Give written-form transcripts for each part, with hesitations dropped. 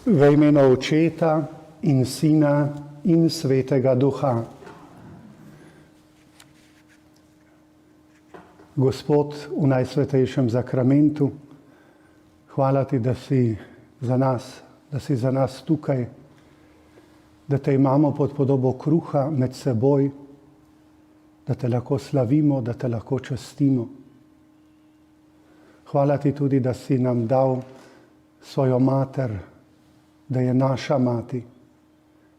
V imenu Očeta in Sina in Svetega Duha. Gospod v Najsvetejšem zakramentu, hvala ti, da si za nas tukaj, da te imamo pod podobo kruha med seboj, da te lahko slavimo, da te lahko častimo. Hvala ti tudi, da si nam dal svojo mater, da je naša mati,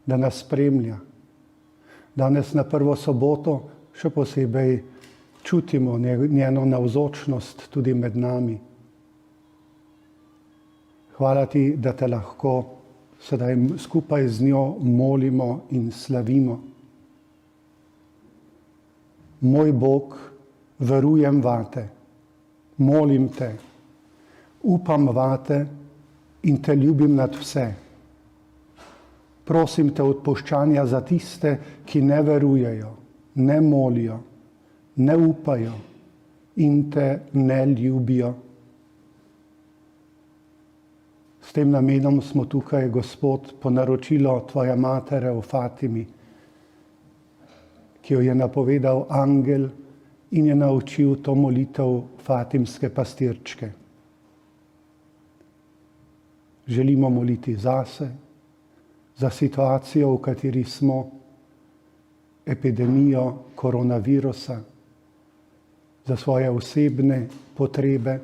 da nas spremlja. Danes na prvo soboto še posebej čutimo njeno navzočnost tudi med nami. Hvala ti, da te lahko sedaj skupaj z njo molimo in slavimo. Moj Bog, verujem vate, molim te, upam vate in te ljubim nad vse. Prosim te odpuščanja za tiste, ki ne verujejo, ne molijo, ne upajo in te ne ljubijo. S tem namenom smo tukaj, Gospod, po naročilo tvoje matere v Fatimi, ki jo je napovedal angel in je naučil to molitev fatimske pastirčke. Želimo moliti zase, za situacijo, v kateri smo, epidemijo koronavirusa, za svoje osebne potrebe,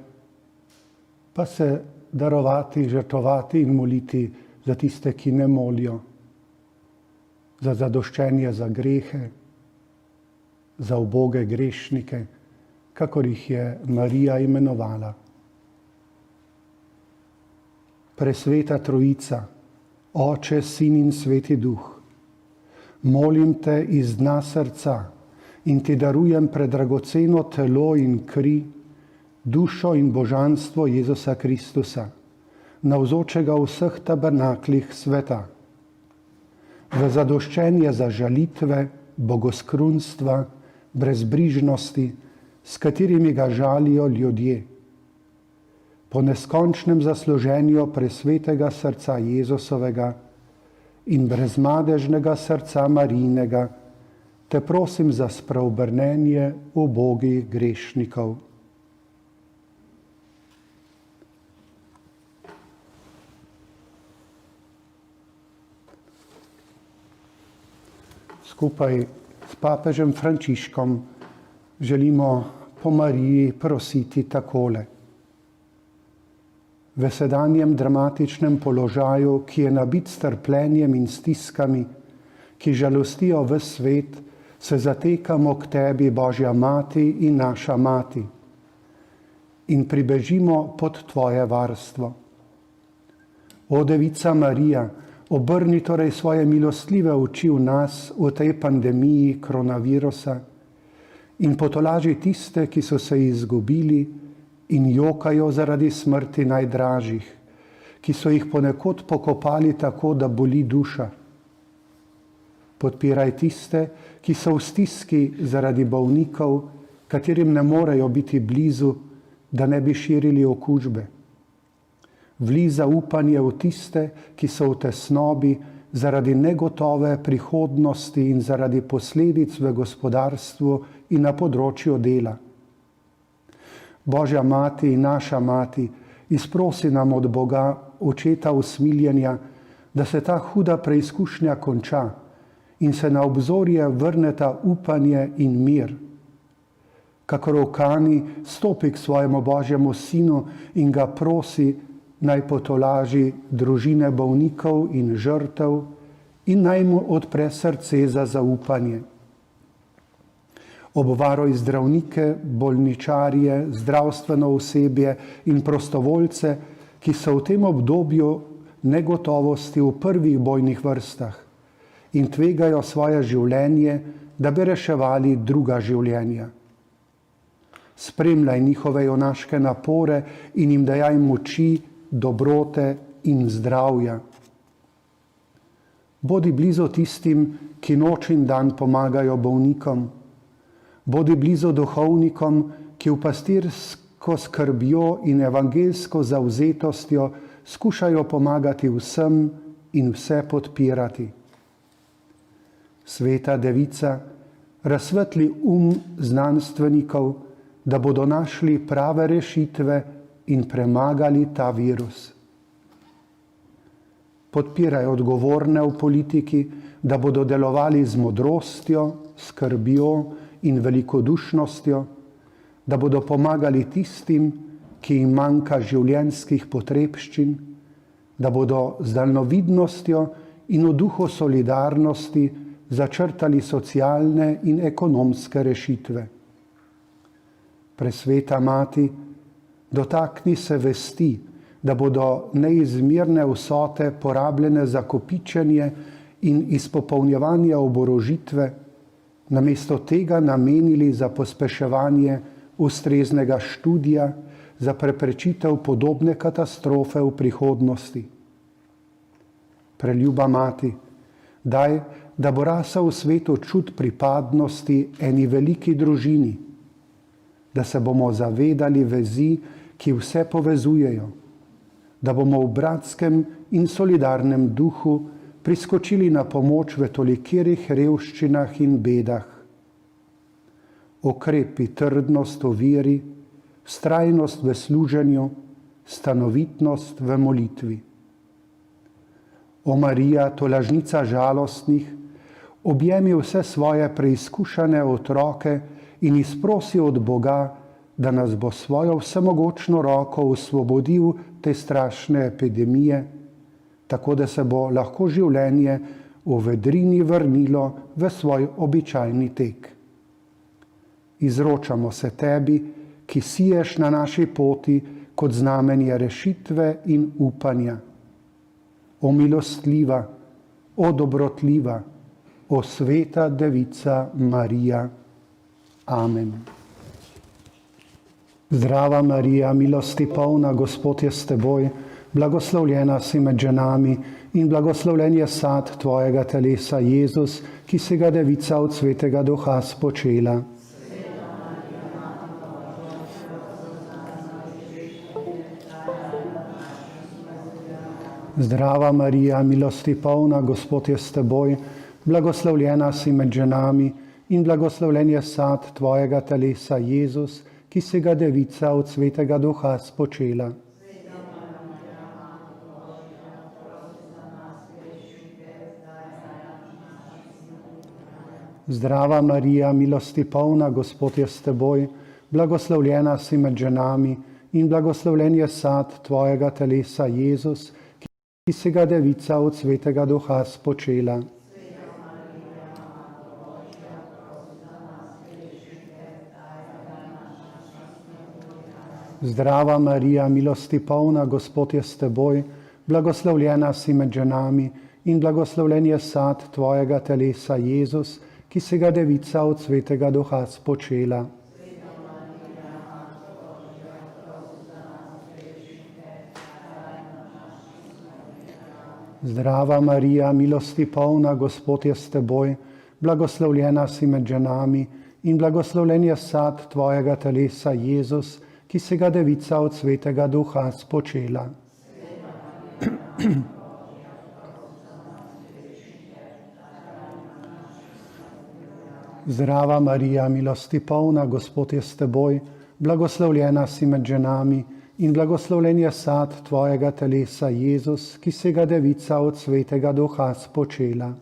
pa se darovati, žrtvovati in moliti za tiste, ki ne molijo, za zadoščenje za grehe, za uboge grešnike, kakor jih je Marija imenovala. Presveta Trojica, Oče, Sin in Sveti Duh, molim te iz dna srca in ti darujem predragoceno telo in kri, dušo in božanstvo Jezusa Kristusa, navzočega v vseh tabernaklih sveta, v zadoščenje za žalitve, bogoskrunstva, brezbrižnosti, s katerimi ga žalijo ljudje, po neskončnem zasluženju presvetega srca Jezusovega in brezmadežnega srca Marijinega, te prosim za spreobrnenje ubogih grešnikov. Skupaj s papežem Frančiškom želimo po Mariji prositi takole. v sedanjem dramatičnem položaju, ki je nabit s trpljenjem in stiskami, ki žalostijo ves svet, se zatekamo k tebi, Božja mati in naša mati, in pribežimo pod tvoje varstvo. O Devica Marija, obrni torej svoje milostljive oči v nas v tej pandemiji koronavirusa in potolaži tiste, ki so se izgubili in jokajo zaradi smrti najdražjih, ki so jih ponekod pokopali tako, da boli duša. Podpiraj tiste, ki so v stiski zaradi bolnikov, katerim ne morejo biti blizu, da ne bi širili okužbe. Vlij zaupanje v tiste, ki so v tesnobi zaradi negotove prihodnosti in zaradi posledic v gospodarstvu in na področju dela. Božja mati in naša mati, izprosi nam od Boga, očeta usmiljenja, da se ta huda preizkušnja konča in se na obzorje vrneta upanje in mir. Kakor v Kani stopi k svojemu Božjemu sinu in ga prosi, naj potolaži družine bolnikov in žrtev in naj mu odpre srce za zaupanje. Obvaruj zdravnike, bolničarje, zdravstveno osebje in prostovoljce, ki so v tem obdobju negotovosti v prvih bojnih vrstah in tvegajo svoje življenje, da bi reševali druga življenja. Spremljaj njihove junaške napore in jim dajaj moči, dobrote in zdravja. Bodi blizu tistim, ki noč in dan pomagajo bolnikom. Bodi blizu duhovnikom, ki v pastirsko skrbjo in evangelsko zavzetostjo skušajo pomagati vsem in vse podpirati. Sveta Devica, razsvetli znanstvenikov, da bodo našli prave rešitve in premagali ta virus. Podpiraj odgovorne v politiki, da bodo delovali z modrostjo, skrbjo in velikodušnostjo, da bodo pomagali tistim, ki jim manjka življenjskih potrebščin, da bodo z daljnovidnostjo in v duhu solidarnosti začrtali socialne in ekonomske rešitve. Presveta Mati, dotakni se vesti, da bodo neizmerne vsote porabljene za kopičenje in izpopolnjevanje oborožitve, namesto tega namenili za pospeševanje ustreznega študija, za preprečitev podobne katastrofe v prihodnosti. Preljuba Mati, daj, da bo rasel v svetu čut pripadnosti eni veliki družini, da se bomo zavedali vezi, ki vse povezujejo, da bomo v bratskem in solidarnem duhu priskočili na pomoč v tolikih revščinah in bedah. Okrepi trdnost v veri, vztrajnost v služenju, stanovitnost v molitvi. O Marija, tolažnica žalostnih, objemi vse svoje preizkušane otroke in izprosi od Boga, da nas bo svojo vsemogočno roko osvobodil te strašne epidemije, tako da se bo lahko življenje v vedrini vrnilo v svoj običajni tek. Izročamo se tebi, ki siješ na naši poti kot znamenje rešitve in upanja. O milostljiva, o dobrotljiva, o sveta Devica Marija. Amen. Zdrava Marija, milosti polna, Gospod je s teboj, blagoslovljena si med ženami in blagoslovljen je sad tvojega telesa, Jezus, ki si ga Devica od Svetega Duha spočela. Zdrava Marija, milosti polna, Gospod je s teboj, blagoslovljena si med ženami in blagoslovljen je sad tvojega telesa, Jezus, ki si ga Devica od Svetega Duha spočela. Zdrava Marija, milosti polna, Gospod je s teboj, blagoslovljena si med ženami in blagoslovljen je sad tvojega telesa, Jezus, ki si ga Devica od Svetega Duha spočela. Zdrava Marija, milosti polna, Gospod je s teboj, blagoslovljena si med ženami in blagoslovljen je sad tvojega telesa, Jezus, ki si ga Devica od Svetega Duha spočela. Zdrava Marija, milosti polna, Gospod je s teboj, blagoslovljena si med ženami in blagoslovljen je sad tvojega telesa, Jezus, ki si ga Devica od Svetega Duha spočela. Zdrava Marija, milosti polna, Gospod je s teboj, blagoslovljena si med ženami in blagoslovljen je sad tvojega telesa, Jezus, ki si ga Devica od Svetega Duha spočela.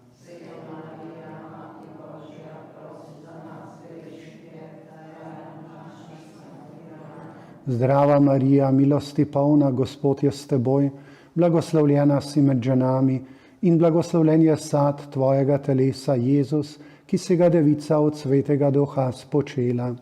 Zdrava Marija, milosti polna, Gospod je s teboj, blagoslovljena si med ženami in blagoslovljen je sad tvojega telesa, Jezus, ki si ga Devica od Svetega Duha spočela.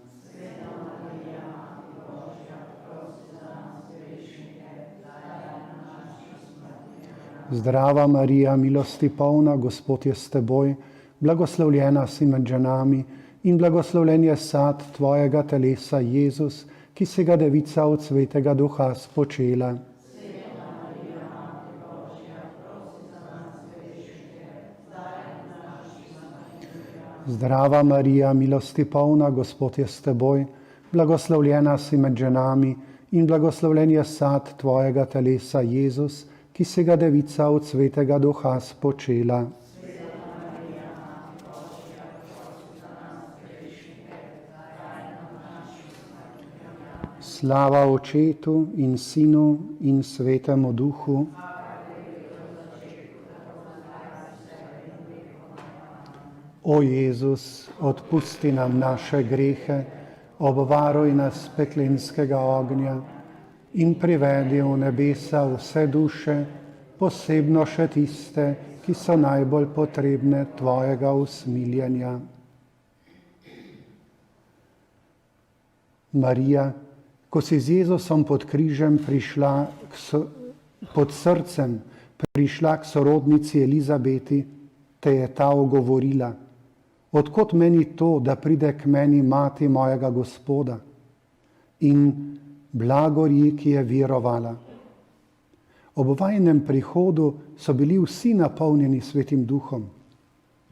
Zdrava Marija, milosti polna, Gospod je s teboj, blagoslovljena si med ženami in blagoslovljen je sad tvojega telesa, Jezus, ki si ga Devica od Svetega Duha spočela. Zdrava Marija, milosti polna, Gospod je s teboj, blagoslovljena si med ženami in blagoslovljen je sad tvojega telesa, Jezus, ki si ga Devica od Svetega Duha spočela. Slava Očetu in Sinu in Svetemu Duhu. O Jezus, odpusti nam naše grehe, obvaruj nas peklenskega ognja in privedi v nebesa vse duše, posebno še tiste, ki so najbolj potrebne tvojega usmiljenja. Marija, ko si z Jezusom pod križem pod srcem prišla k sorodnici Elizabeti, te je ta ogovorila: odkot meni to, da pride k meni mati mojega Gospoda? In blagor ji, ki je verovala. Ob vajinem prihodu so bili vsi napolnjeni Svetim Duhom.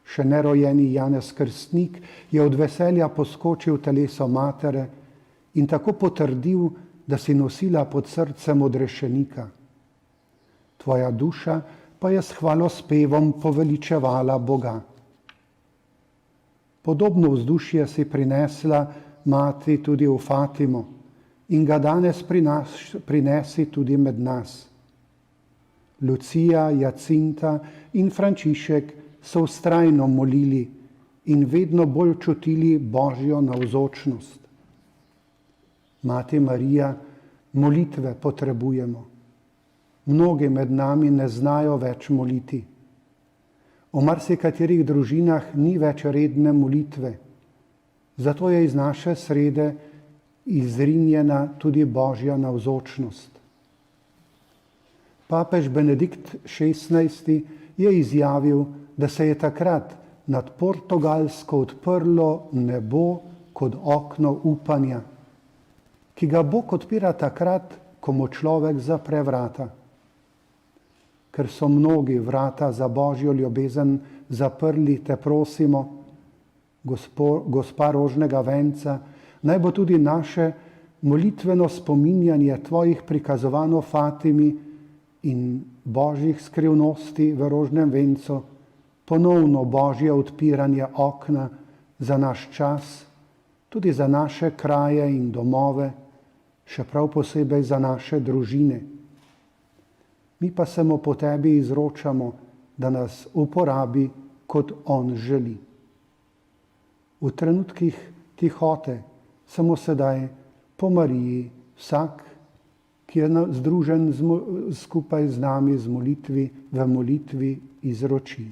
Še nerojeni Janez Krstnik je od veselja poskočil teleso matere in tako potrdil, da si nosila pod srcem odrešenika. Tvoja duša pa je s hvalospevom poveličevala Boga. Podobno vzdušje si prinesla mati tudi v Fatimo in ga danes prinesi tudi med nas. Lucija, Jacinta in Frančišek so vztrajno molili in vedno bolj čutili Božjo navzočnost. Mati Marija, molitve potrebujemo. Mnogi med nami ne znajo več moliti. V marsikaterih družinah ni več redne molitve. Zato je iz naše srede izrinjena tudi Božja navzočnost. Papež Benedikt XVI je izjavil, da se je takrat nad Portugalsko odprlo nebo kot okno upanja, ki ga Bog odpira takrat, ko mu človek zapre vrata. Ker so mnogi vrata za Božjo ljubezen zaprli, te prosimo, Gospa rožnega venca, naj bo tudi naše molitveno spominjanje tvojih prikazovanj o Fatimi in Božjih skrivnosti v rožnem vencu ponovno Božje odpiranje okna za naš čas, tudi za naše kraje in domove, še prav posebej za naše družine. Mi pa se mu po tebi izročamo, da nas uporabi, kot on želi. V trenutkih tihote samo sedaj po Mariji vsak ki je združen skupaj z nami v molitvi izroči.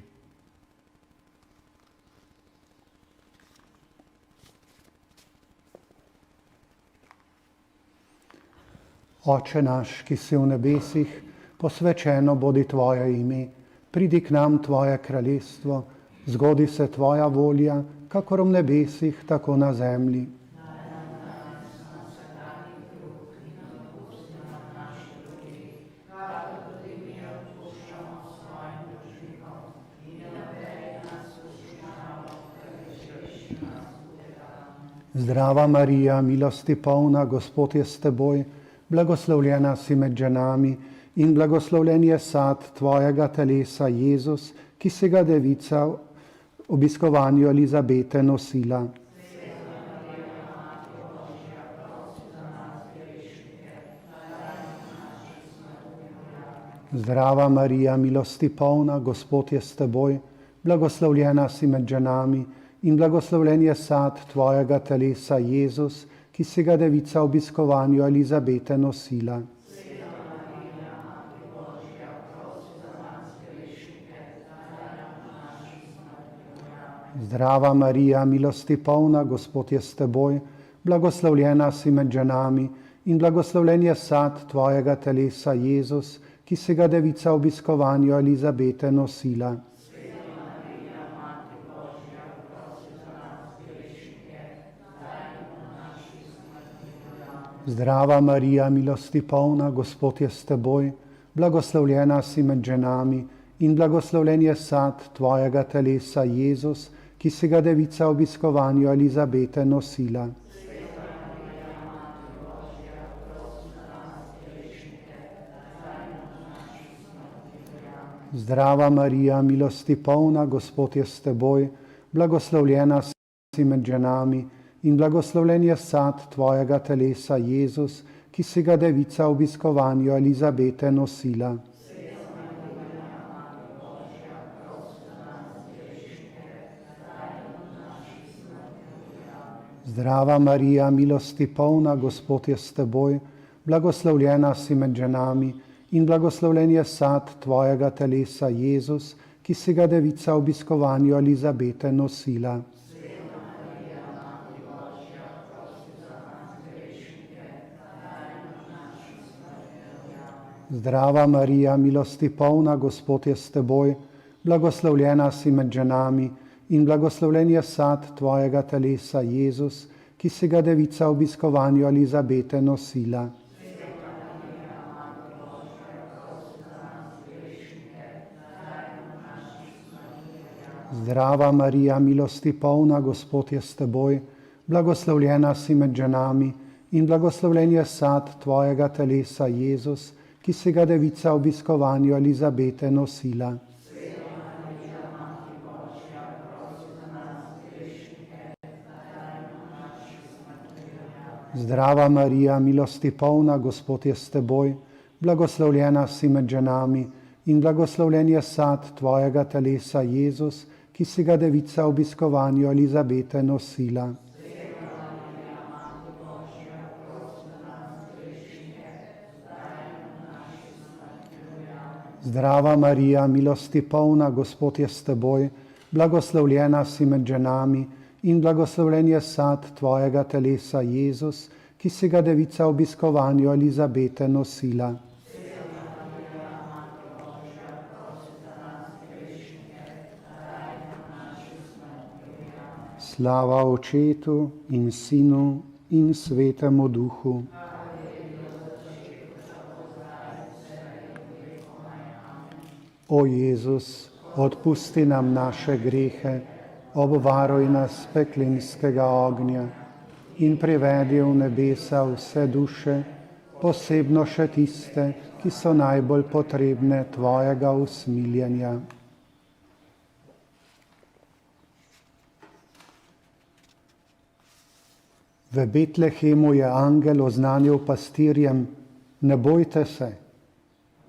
Oče naš, ki si v nebesih, posvečeno bodi tvoje ime, pridi k nam tvoje kraljestvo, zgodi se tvoja volja, kakor v nebesih, tako na zemlji. Zdrava Marija, milosti polna, Gospod je s teboj, blagoslovljena si med ženami in blagoslovljen je sad tvojega telesa, Jezus, ki si ga devica v obiskovanju Elizabete nosila. Zdrava Marija, milosti polna, Gospod je s teboj, blagoslovljena si med ženami in blagoslovljen je sad tvojega telesa, Jezus, ki si ga devica v obiskovanju Elizabete nosila. Zdrava Marija, milosti polna, Gospod je s teboj, blagoslovljena si med ženami in blagoslovljen je sad tvojega telesa, Jezus, ki si ga devica v obiskovanju Elizabete nosila. Zdrava Marija, milosti polna, Gospod je s teboj, blagoslovljena si med ženami in blagoslovljen je sad tvojega telesa, Jezus, ki si ga devica v obiskovanju Elizabete nosila. Zdrava Marija, milosti polna, Gospod je s teboj, blagoslovljena si med ženami in blagoslovljen je sad tvojega telesa, Jezus, ki si ga devica v obiskovanju Elizabete nosila. Zdrava Marija, milosti polna, Gospod je s teboj, blagoslovljena si med ženami in blagoslovljen je sad tvojega telesa, Jezus, ki si ga devica v obiskovanju Elizabete nosila. Zdrava Marija, milosti polna, Gospod je s teboj, blagoslovljena si med ženami in blagoslovljen je sad tvojega telesa, Jezus, ki si ga devica v obiskovanju Elizabete nosila. Zdrava Marija, milosti polna, Gospod je s teboj, blagoslovljena si med ženami in blagoslovljen je sad tvojega telesa, Jezus, ki si ga devica v obiskovanju Elizabete nosila. Zdrava Marija, milosti polna, Gospod je s teboj, blagoslovljena si med ženami in blagoslovljen je sad tvojega telesa, Jezus, ki si ga devica v obiskovanju Elizabete nosila. Zdrava Marija, milosti polna, Gospod je s teboj, blagoslovljena si med ženami in blagoslovljen je sad tvojega telesa, Jezus, ki si ga devica v obiskovanju Elizabete nosila. Slava Očetu in Sinu in Svetemu Duhu. O Jezus, odpusti nam naše grehe, obvaruj nas peklinskega ognja in privedi v nebesa vse duše, posebno še tiste, ki so najbolj potrebne tvojega usmiljenja. V Betlehemu je angel oznanil pastirjem: ne bojte se,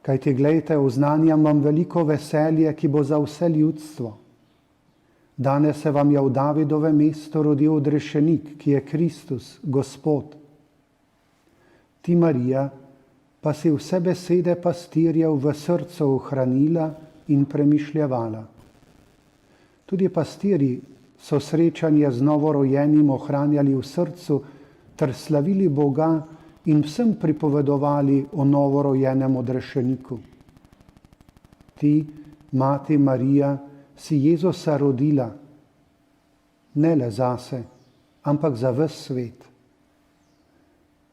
kajti glejte, oznanjam vam veliko veselje, ki bo za vse ljudstvo. Danes se vam je v Davidovem mestu rodil odrešenik, ki je Kristus, Gospod. Ti, Marija, pa si vse besede pastirjev v srcu ohranila in premišljevala. Tudi pastirji so srečanje z novorojenim ohranjali v srcu ter slavili Boga in vsem pripovedovali o novorojenem odrešeniku. Ti, Mati Marija, si Jezusa rodila, ne le zase, ampak za ves svet.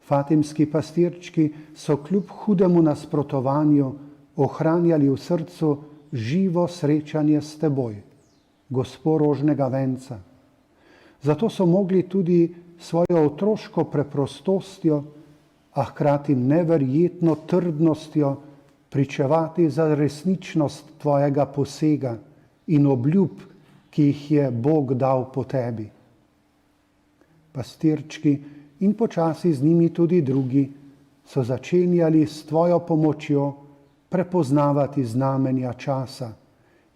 Fatimski pastirčki so kljub hudemu nasprotovanju ohranjali v srcu živo srečanje s teboj, Gospo rožnega venca. Zato so mogli tudi svojo otroško preprostostjo, a hkrati neverjetno trdnostjo pričevati za resničnost tvojega posega in obljub, ki jih je Bog dal po tebi. Pastirčki in počasi z njimi tudi drugi so začenjali s tvojo pomočjo prepoznavati znamenja časa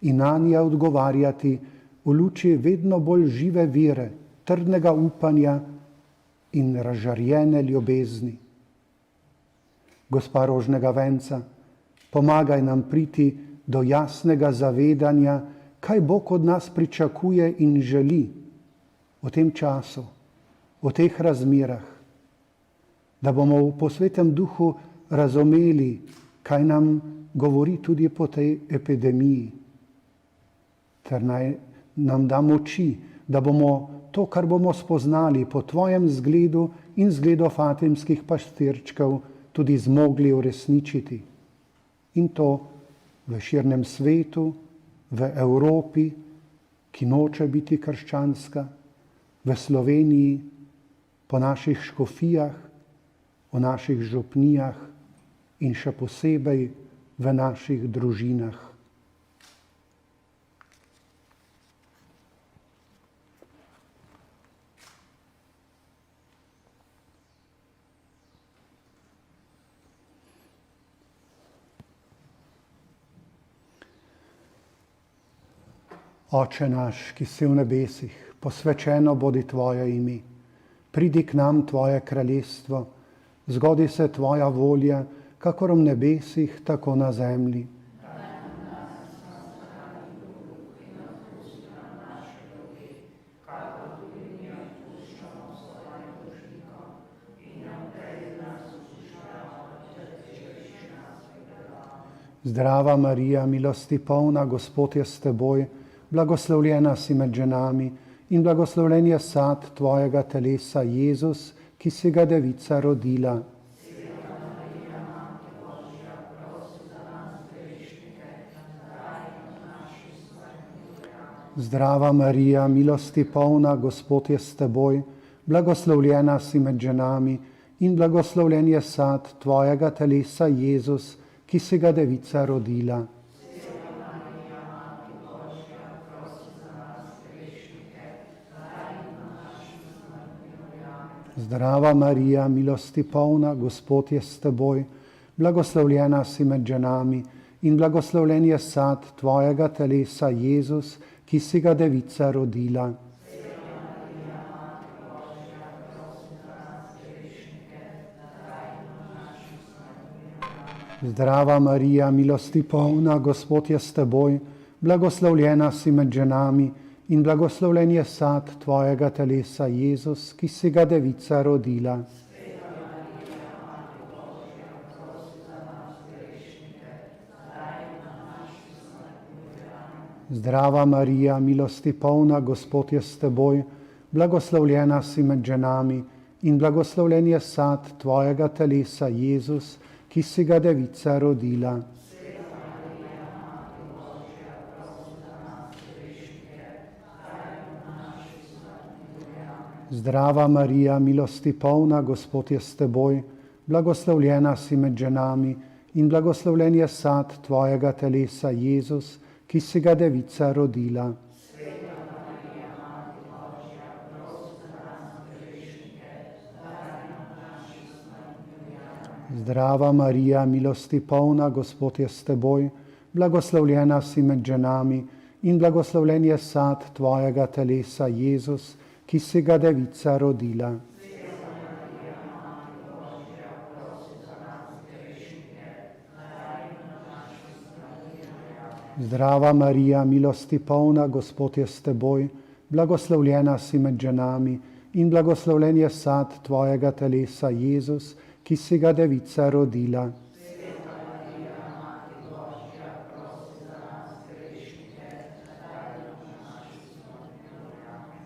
in nanje odgovarjati v luči vedno bolj žive vere, trdnega upanja in razžarjene ljubezni. Gospa rožnega venca, pomagaj nam priti do jasnega zavedanja, kaj Bog od nas pričakuje in želi v tem času, v teh razmerah, da bomo po Svetem Duhu razumeli, kaj nam govori tudi po tej epidemiji, ter naj nam da moči, da bomo to, kar bomo spoznali po tvojem zgledu in zgledu fatimskih pastirčkov, tudi zmogli uresničiti. In to v širnem svetu, v Evropi, ki noče biti krščanska, v Sloveniji, po naših škofijah, v naših župnijah in še posebej v naših družinah. Oče naš, ki si v nebesih, posvečeno bodi tvoje ime. Pridi k nam tvoje kraljestvo, zgodi se tvoja volja, kakor v nebesih, tako na zemlji. Zdrava Marija, milosti polna, Gospod je s teboj, blagoslovljena si med ženami in blagoslovljen je sad tvojega telesa, Jezus, ki si ga devica rodila. Zdrava Marija, milosti polna, Gospod je s teboj, blagoslovljena si med ženami in blagoslovljen je sad tvojega telesa, Jezus, ki si ga devica rodila. Zdrava Marija, milosti polna, Gospod je s teboj, blagoslovljena si med ženami in blagoslovljen je sad tvojega telesa, Jezus, ki si ga devica rodila. Zdrava Marija, milosti polna, Gospod je s teboj, blagoslovljena si med ženami in blagoslovljen je sad tvojega telesa, Jezus, ki si ga devica rodila. Zdrava Marija, milosti polna, Gospod je s teboj, blagoslovljena si med ženami in blagoslovljen je sad tvojega telesa, Jezus, ki si ga devica rodila. Zdrava Marija, milosti polna, Gospod je s teboj, blagoslovljena si med ženami in blagoslovljen je sad tvojega telesa, Jezus, ki si ga devica rodila. Zdrava Marija, milosti polna, Gospod je s teboj, blagoslovljena si med ženami in blagoslovljen je sad tvojega telesa, Jezus, ki si ga devica rodila. Zdrava Marija, milosti polna, Gospod je s teboj, blagoslovljena si med ženami in blagoslovljen je sad tvojega telesa, Jezus, ki si ga devica rodila.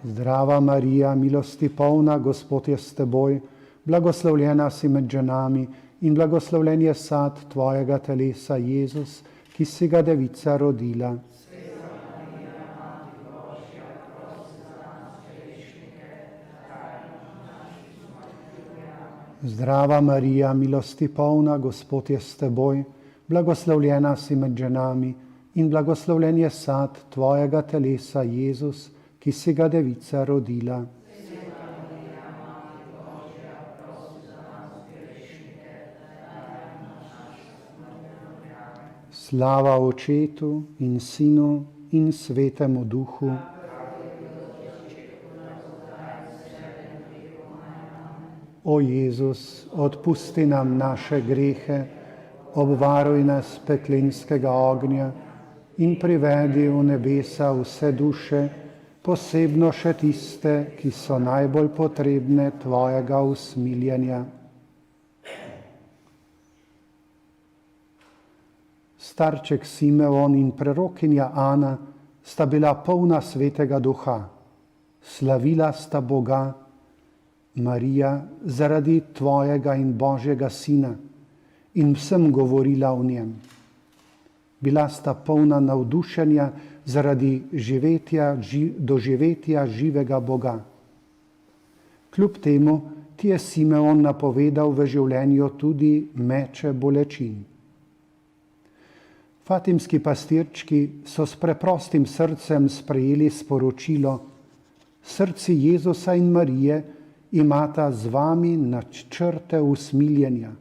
Zdrava Marija, milosti polna, Gospod je s teboj, blagoslovljena si med ženami in blagoslovljen je sad tvojega telesa, Jezus, ki si ga devica rodila. Zdrava Marija, milosti polna, Gospod je s teboj, blagoslovljena si med ženami in blagoslovljen je sad tvojega telesa, Jezus, ki si ga devica rodila. Slava Očetu in Sinu in Svetemu Duhu. O Jezus, odpusti nam naše grehe, obvaruj nas peklenskega ognja in privedi v nebesa vse duše, posebno še tiste, ki so najbolj potrebne tvojega usmiljenja. Starček Simeon in prerokinja Ana sta bila polna Svetega Duha. Slavila sta Boga, Marija, zaradi tvojega in Božjega Sina in vsem govorila o njem. Bila sta polna navdušenja zaradi doživetja živega Boga. Kljub temu ti je Simeon napovedal v življenju tudi meče bolečin. Fatimski pastirčki so s preprostim srcem sprejeli sporočilo: srci Jezusa in Marije imata z vami načrte usmiljenja.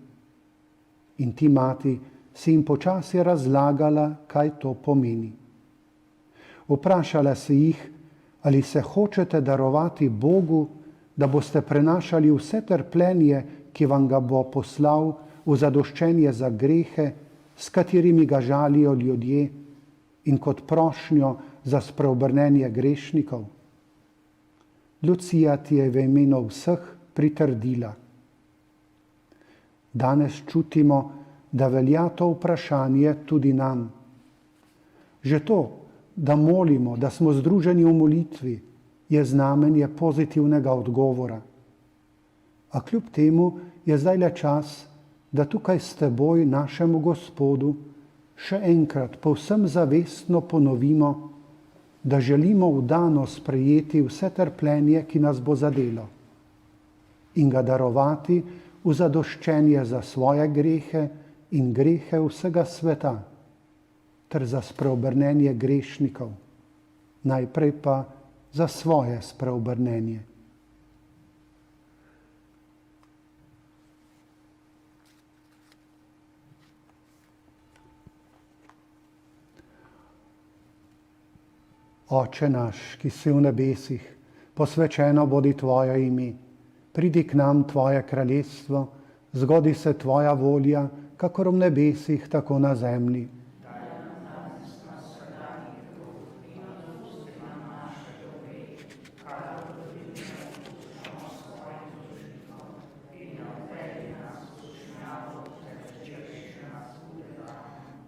In ti, mati, si jim počasi razlagala, kaj to pomeni. Vprašala si jih, ali se hočete darovati Bogu, da boste prenašali vse trpljenje, ki vam ga bo poslal v zadoščenje za grehe, s katerimi ga žalijo ljudje, in kot prošnjo za spreobrnenje grešnikov. Lucija ti je v imenu vseh pritrdila. Danes čutimo, da velja to vprašanje tudi nam. Že to, da molimo, da smo združeni v molitvi, je znamenje pozitivnega odgovora. A kljub temu je zdaj le čas, da tukaj s teboj, našemu Gospodu, še enkrat povsem zavestno ponovimo, da želimo vdano sprejeti vse trpljenje, ki nas bo zadelo, in ga darovati v zadoščenje za svoje grehe in grehe vsega sveta, ter za spreobrnenje grešnikov, najprej pa za svoje spreobrnenje. Oče naš, ki si v nebesih, posvečeno bodi tvoje ime. Pridi k nam tvoje kraljestvo, zgodi se tvoja volja, kakor v nebesih, tako na zemlji.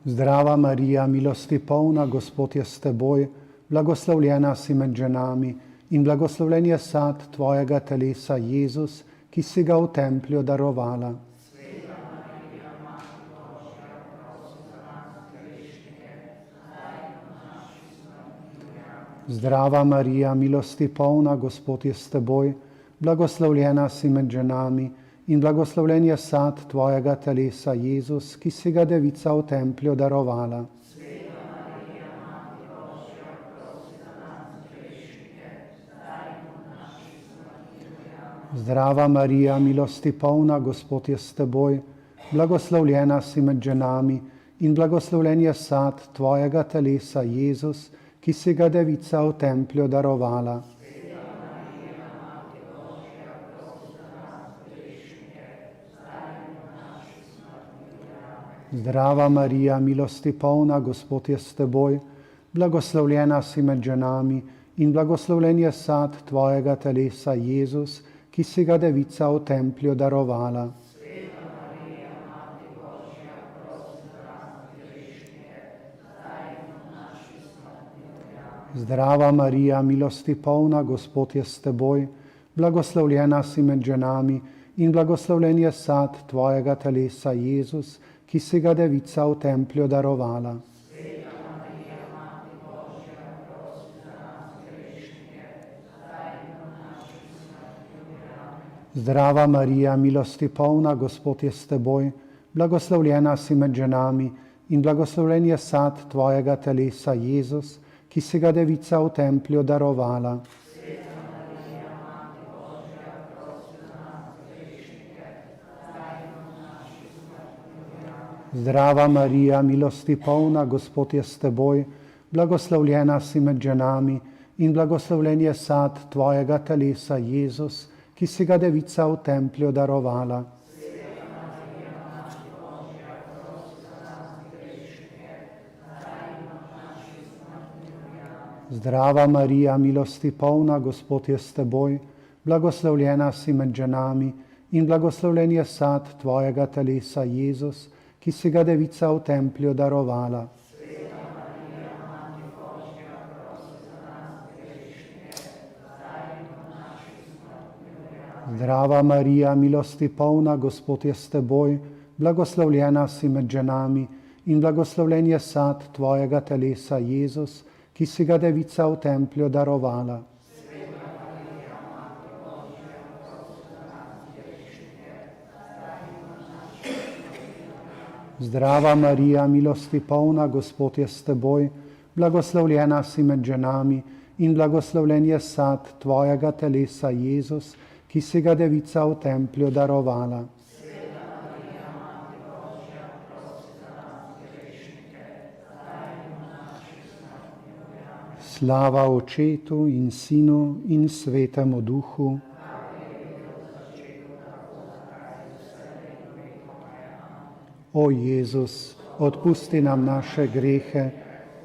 Zdrava Marija, milosti polna, Gospod je s teboj, blagoslovljena si med ženami in blagoslovljen je sad tvojega telesa, Jezus, ki si ga v templju darovala. Sveta Marija, Mati Božja, prosi za nas grešnike, zdaj in v naši smrti. Zdrava Marija, milosti polna, Gospod je s teboj, blagoslovljena si med ženami in blagoslovljen je sad tvojega telesa, Jezus, ki si ga devica v templju darovala. Zdrava Marija, milosti polna, Gospod je s teboj, blagoslovljena si med ženami in blagoslovljen je sad tvojega telesa, Jezus, ki si ga devica v templju darovala. Zdrava Marija, milosti polna, Gospod je s teboj, blagoslovljena si med ženami in blagoslovljen je sad tvojega telesa, Jezus, ki si ga devica v templju darovala. Zdrava Marija, milosti polna, Gospod je s teboj, blagoslovljena si med ženami in blagoslovljen je sad tvojega telesa, Jezus, ki si ga devica v templju darovala. Zdrava Marija, milosti polna, Gospod je s teboj, blagoslovljena si med ženami in blagoslovljen je sad tvojega telesa, Jezus, ki si ga devica v templju darovala. Zdrava Marija, milosti polna, Gospod je s teboj, blagoslovljena si med ženami in blagoslovljen je sad tvojega telesa, Jezus, ki si ga devica v templju darovala. Zdrava Marija, milosti polna, Gospod je s teboj, blagoslovljena si med ženami in blagoslovljen je sad tvojega telesa, Jezus, ki si ga devica v templju darovala. Zdrava Marija, milosti polna, Gospod je s teboj, blagoslovljena si med ženami in blagoslovljen je sad tvojega telesa, Jezus, ki si ga devica v templju darovala. Zdrava Marija, milosti polna, Gospod je s teboj, blagoslovljena si med ženami in blagoslovljen je sad tvojega telesa, Jezus, ki si ga devica v templju darovala. Slava Očetu in Sinu in Svetemu Duhu. O Jezus, odpusti nam naše grehe,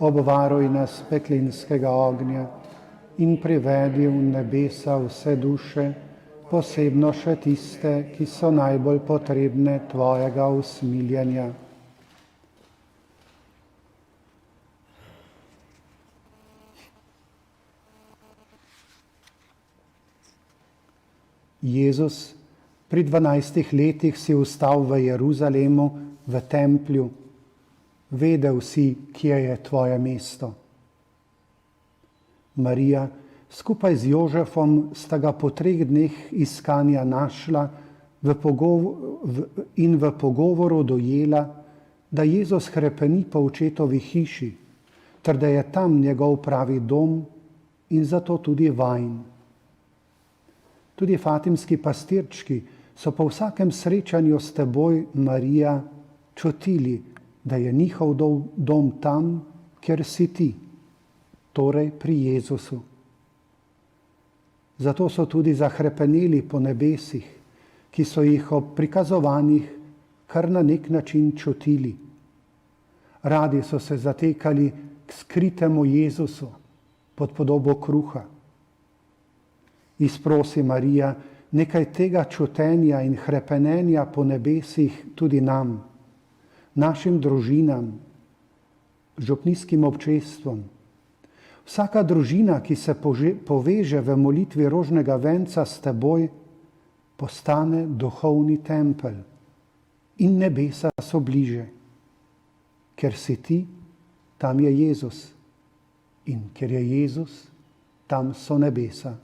obvaruj nas peklinskega ognja in privedi v nebesa vse duše, posebno še tiste, ki so najbolj potrebne tvojega usmiljenja. Jezus, pri 12 letih si vstal v Jeruzalemu, v templju, vedel si, kje je tvoje mesto. Marija, skupaj z Jožefom sta ga po 3 dneh iskanja našla in v pogovoru dojela, da Jezus hrepeni po očetovi hiši, ter da je tam njegov pravi dom in zato tudi vajin. Tudi fatimski pastirčki so po vsakem srečanju s teboj, Marija, čutili, da je njihov dom tam, kjer si ti, torej pri Jezusu. Zato so tudi zahrepeneli po nebesih, ki so jih ob prikazovanjih kar na nek način čutili. Radi so se zatekali k skritemu Jezusu pod podobo kruha. Izprosi, Marija, nekaj tega čutenja in hrepenenja po nebesih tudi nam, našim družinam, župnijskim občestvom. Vsaka družina, ki se poveže v molitvi rožnega venca s teboj, postane duhovni tempelj in nebesa so bliže. Ker si ti, tam je Jezus. In ker je Jezus, tam so nebesa.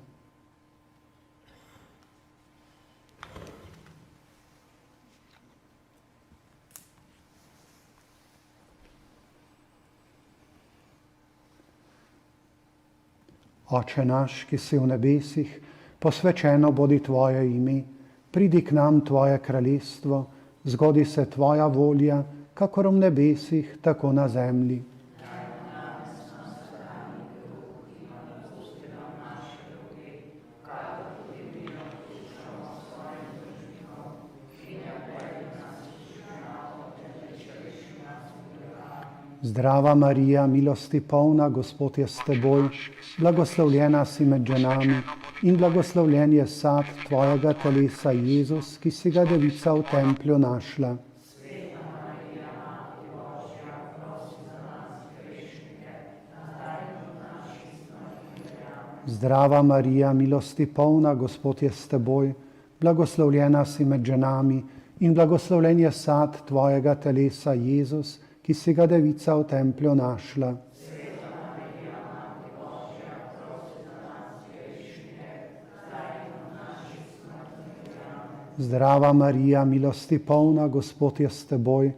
Oče naš, ki si v nebesih, posvečeno bodi tvoje ime, pridi k nam tvoje kraljestvo, zgodi se tvoja volja, kakor v nebesih, tako na zemlji. Zdrava Marija, milosti polna, Gospod je s teboj, blagoslovljena si med ženami in blagoslovljen je sad tvojega telesa, Jezus, ki si ga devica v templju našla. Zdrava Marija, milosti polna, Gospod je s teboj, blagoslovljena si med ženami in blagoslovljen je sad tvojega telesa, Jezus, ki si ga devica v templju našla. Zdrava Marija, milosti polna, Gospod je s teboj,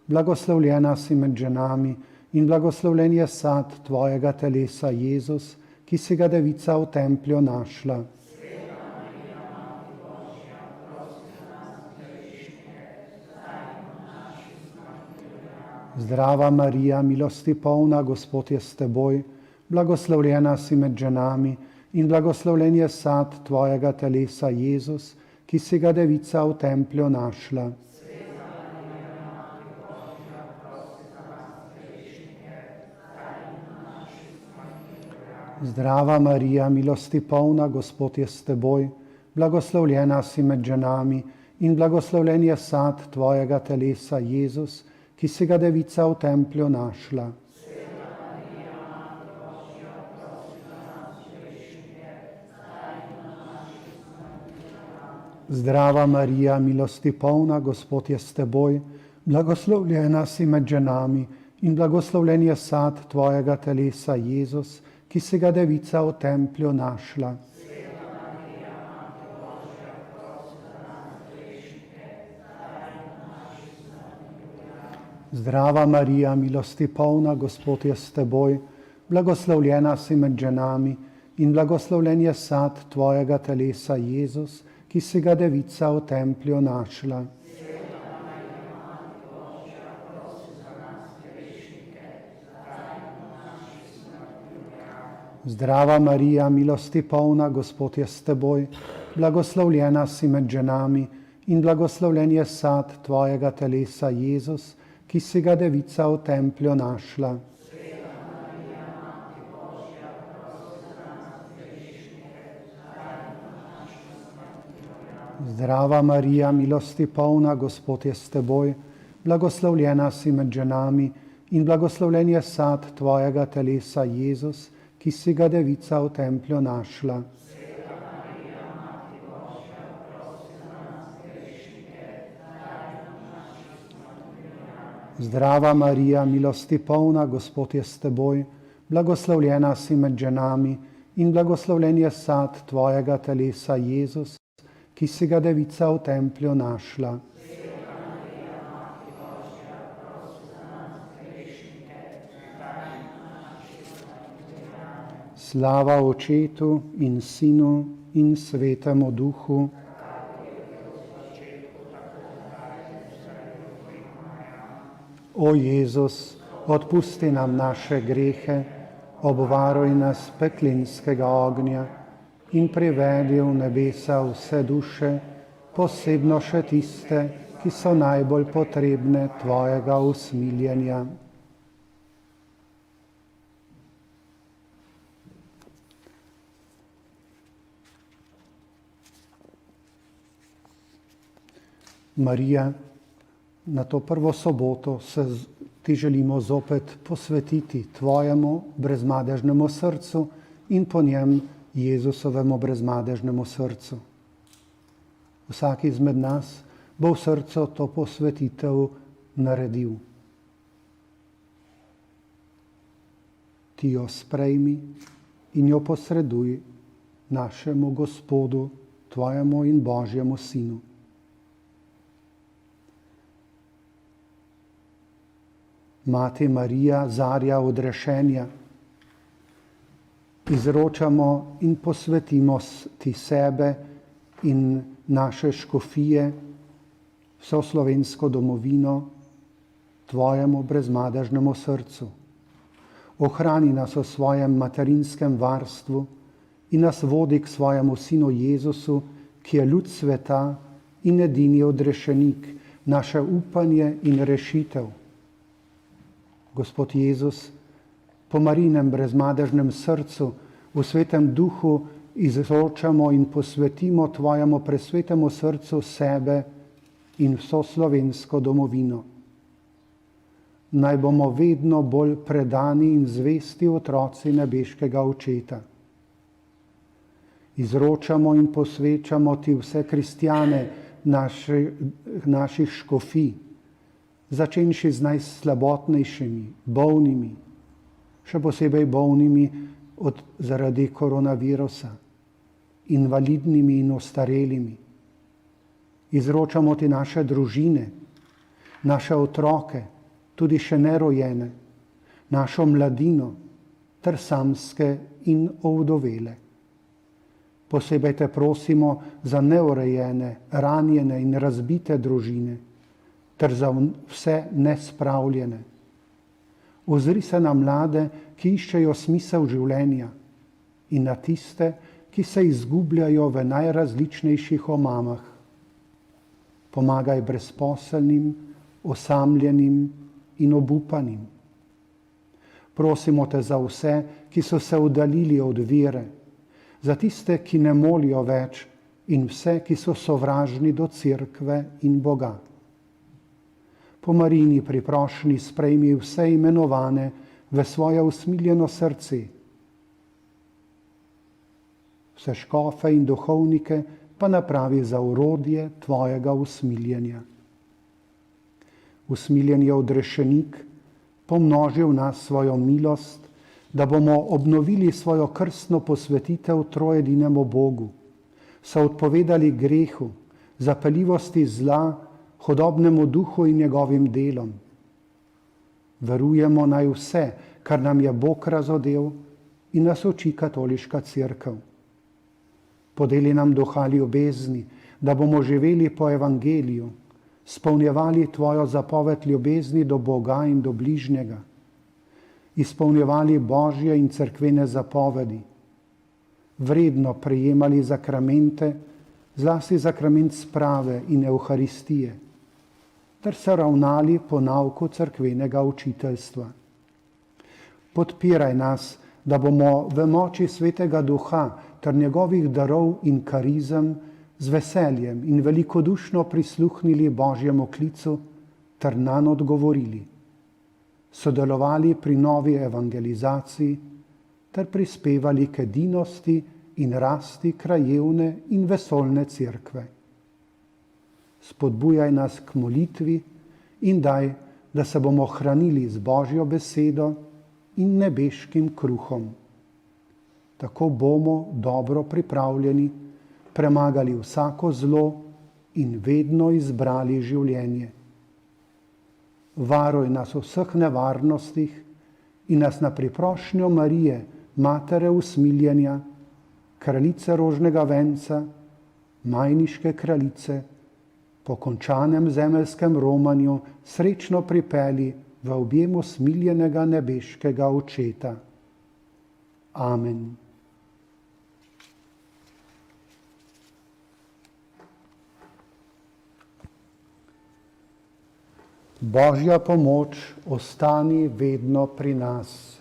blagoslovljena si med ženami in blagoslovljen je sad tvojega telesa, Jezus, ki si ga devica v templju našla. Zdrava Marija, milosti polna, Gospod je s teboj, blagoslovljena si med ženami in blagoslovljen je sad tvojega telesa, Jezus, ki si ga devica v templju našla. Zdrava Marija, milosti polna, Gospod je s teboj, blagoslovljena si med ženami in blagoslovljen je sad tvojega telesa, Jezus, ki si ga devica v templju našla. Zdrava Marija, milosti polna, Gospod je s teboj, blagoslovljena si med ženami in blagoslovljen je sad tvojega telesa, Jezus, ki si ga devica v templju našla. Zdrava Marija, milosti polna, Gospod je s teboj, blagoslovljena si med ženami in blagoslovljen je sad tvojega telesa, Jezus, ki si ga devica v templju našla. Zdrava Marija, milosti polna, Gospod je s teboj, blagoslovljena si med ženami in blagoslovljen je sad tvojega telesa, Jezus, ki si ga devica v templju našla. Zdrava Marija, milosti polna, Gospod je s teboj, blagoslovljena si med ženami in blagoslovljen je sad tvojega telesa, Jezus, ki si ga devica v templju našla. Zdrava Marija, milosti polna, Gospod je s teboj, blagoslovljena si med ženami in blagoslovljen je sad tvojega telesa, Jezus, ki si ga devica v templju našla. Slava Očetu in Sinu in Svetemu Duhu. O Jezus, odpusti nam naše grehe, obvaruj nas peklinskega ognja in privedi v nebesa vse duše, posebno še tiste, ki so najbolj potrebne tvojega usmiljenja. Marija, na to prvo soboto se ti želimo zopet posvetiti tvojemu brezmadežnemu srcu in po njem Jezusovemu brezmadežnemu srcu. Vsak izmed nas bo v srcu to posvetitev naredil. Ti jo sprejmi in jo posreduj našemu Gospodu, tvojemu in Božjemu Sinu. Mati Marija, zarja odrešenja, izročamo in posvetimo ti sebe in naše škofije, vso slovensko domovino, tvojemu brezmadežnemu srcu. Ohrani nas v svojem materinskem varstvu in nas vodi k svojemu Sinu Jezusu, ki je ljud sveta in edini odrešenik, naše upanje in rešitev. Gospod Jezus, po Marijinem brezmadežnem srcu, v Svetem Duhu izročamo in posvetimo Tvojemu presvetemu srcu sebe in vso slovensko domovino. Naj bomo vedno bolj predani in zvesti otroci nebeškega Očeta. Izročamo in posvečamo Ti vse kristjane naših škofij, začenši z najslabotnejšimi, bolnimi, še posebej bolnimi zaradi koronavirusa, invalidnimi in ostarelimi. Izročamo Ti naše družine, naše otroke, tudi še nerojene, našo mladino, ter samske in ovdovele. Posebej Te prosimo za neurejene, ranjene in razbite družine, ter za vse nespravljene. Ozri se na mlade, ki iščejo smisel življenja, in na tiste, ki se izgubljajo v najrazličnejših omamah. Pomagaj brezposelnim, osamljenim in obupanim. Prosimo Te za vse, ki so se oddaljili od vere, za tiste, ki ne molijo več, in vse, ki so sovražni do Cerkve in Boga. Po Marijini priprošnji sprejmi vse imenovane v svoje usmiljeno srce. Vse škofe in duhovnike pa napravi za orodje Tvojega usmiljenja. Usmiljen je odrešenik, pomnoži v nas svojo milost, da bomo obnovili svojo krstno posvetitev trojedinemu Bogu, se odpovedali grehu, zapeljivosti zla, hudobnemu duhu in njegovim delom. Verujemo naj vse, kar nam je Bog razodel in nas uči katoliška cerkev. Podeli nam duha ljubezni, da bomo živeli po evangeliju, spolnjevali Tvojo zapoved ljubezni do Boga in do bližnjega, izpolnjevali Božje in cerkvene zapovedi, vredno prejemali zakramente, zlasti zakrament sprave in Evharistije, ter se ravnali po nauku cerkvenega učiteljstva. Podpiraj nas, da bomo v moči Svetega Duha ter njegovih darov in karizem z veseljem in velikodušno prisluhnili Božjemu klicu ter nanj odgovorili, sodelovali pri novi evangelizaciji ter prispevali k edinosti in rasti krajevne in vesoljne cerkve. Spodbujaj nas k molitvi in daj, da se bomo hranili z Božjo besedo in nebeškim kruhom. Tako bomo dobro pripravljeni, premagali vsako zlo in vedno izbrali življenje. Varuj nas v vseh nevarnostih in nas na priprošnjo Marije, Matere usmiljenja, kraljice rožnega venca, majniške kraljice, po končanem zemeljskem romanju srečno pripelji v objem usmiljenega nebeškega Očeta. Amen. Božja pomoč ostani vedno pri nas.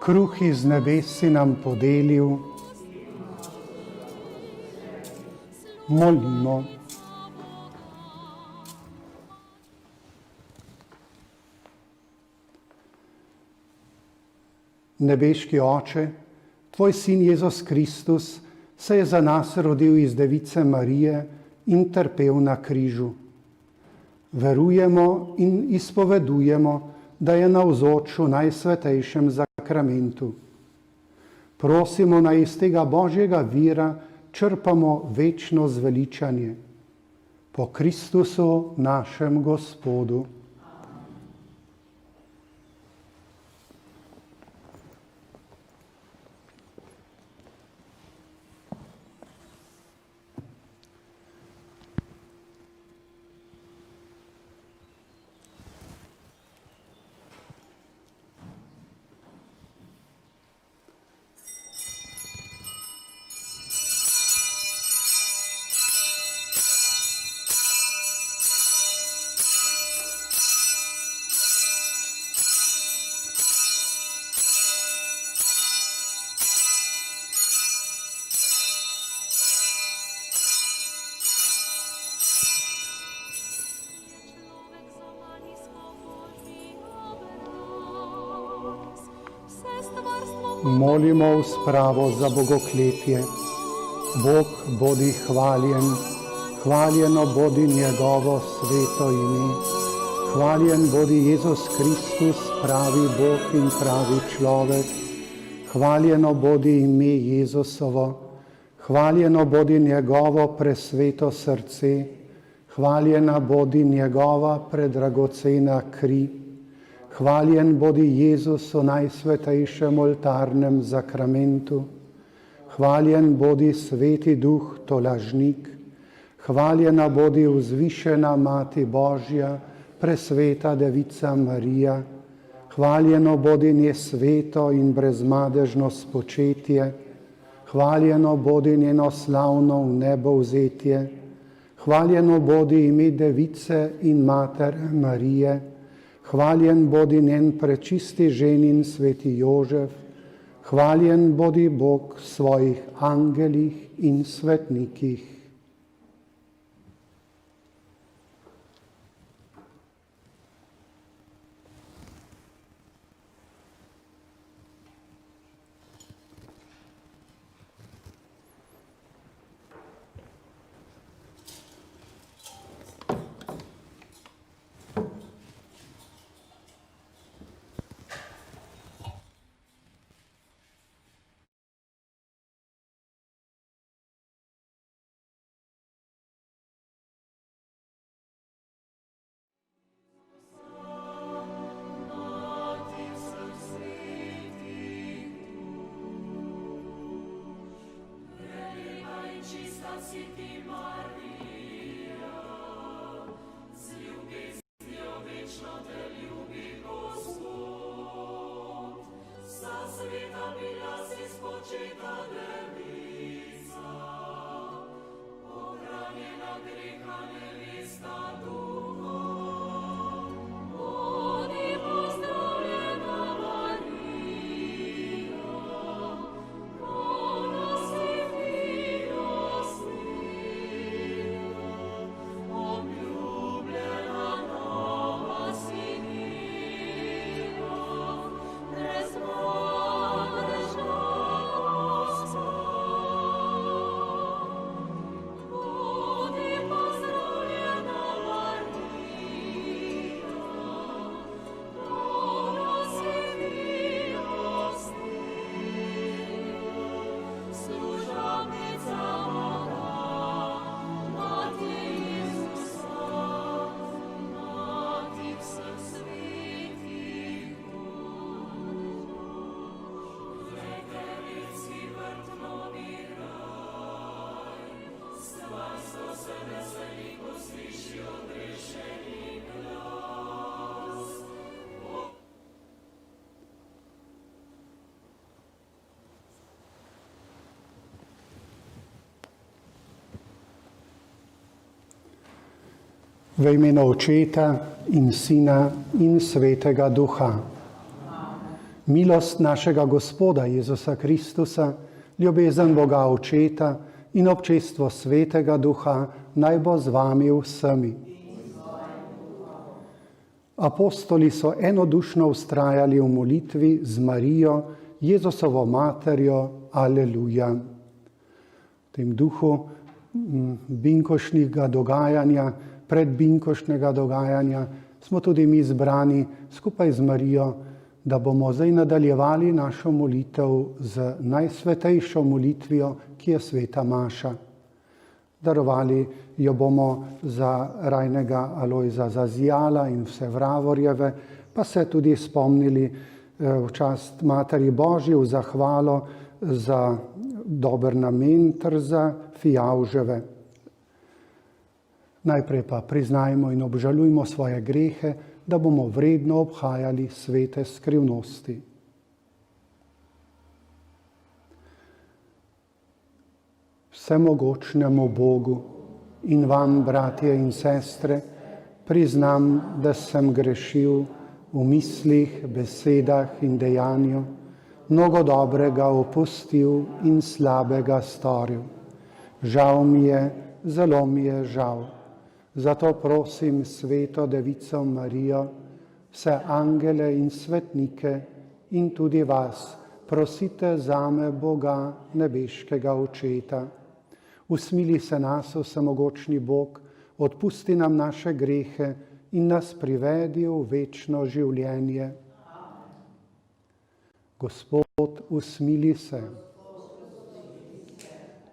kruh iz nebes si nam podelil. Molimo. Nebeški Oče, Tvoj Sin Jezus Kristus se je za nas rodil iz Device Marije in trpel na križu. Verujemo in izpovedujemo, da je navzoč v najsvetejšem zakramentu. Prosimo, naj iz tega Božjega vira črpamo večno zveličanje. Po Kristusu našem Gospodu. Molimo v spravo za bogokletje. Bog bodi hvaljen, hvaljeno bodi njegovo sveto ime. Hvaljen bodi Jezus Kristus, pravi Bog in pravi človek. Hvaljeno bodi ime Jezusovo, hvaljeno bodi njegovo presveto srce, hvaljena bodi njegova predragocena kri. Hvaljen bodi Jezus v najsvetejšem oltarnem zakramentu. Hvaljen bodi Sveti Duh tolažnik. Hvaljena bodi vzvišena Mati Božja, presveta Devica Marija. Hvaljeno bodi nje sveto in brezmadežno spočetje. Hvaljeno bodi njeno slavno v nebo vzetje. Hvaljeno bodi ime Device in Mater Marije. Hvaljen bodi njen prečisti ženin sveti Jožef, hvaljen bodi Bog svojih angelih in svetnikih. V imenu Očeta in Sina in Svetega Duha. Milost našega Gospoda Jezusa Kristusa, ljubezen Boga Očeta in občestvo Svetega Duha naj bo z vami vsemi. Apostoli so enodušno vztrajali v molitvi z Marijo, Jezusovo materjo. Aleluja. V tem duhu binkošnjega dogajanja, predbinkošnjega dogajanja smo tudi mi zbrani skupaj z Marijo, da bomo zdaj nadaljevali našo molitev z najsvetejšo molitvijo, ki je sveta maša. Darovali jo bomo za rajnega Alojza Zazijala in vse Vravorjeve, pa se tudi spomnili v čast Materi Božji v zahvalo za dober namen ter za Fijavževe. Najprej pa priznajmo in obžalujmo svoje grehe, da bomo vredno obhajali svete skrivnosti. Vsemogočnemu Bogu in vam, bratje in sestre, priznam, da sem grešil v mislih, besedah in dejanju, mnogo dobrega opustil in slabega storil. Žal mi je, zelo mi je žal. Zato prosim Sveto Devico Marijo, vse angele in svetnike in tudi vas, prosite zame Boga, nebeškega Očeta. Usmili se nas, vsemogočni Bog, odpusti nam naše grehe in nas privedi v večno življenje. Gospod, usmili se.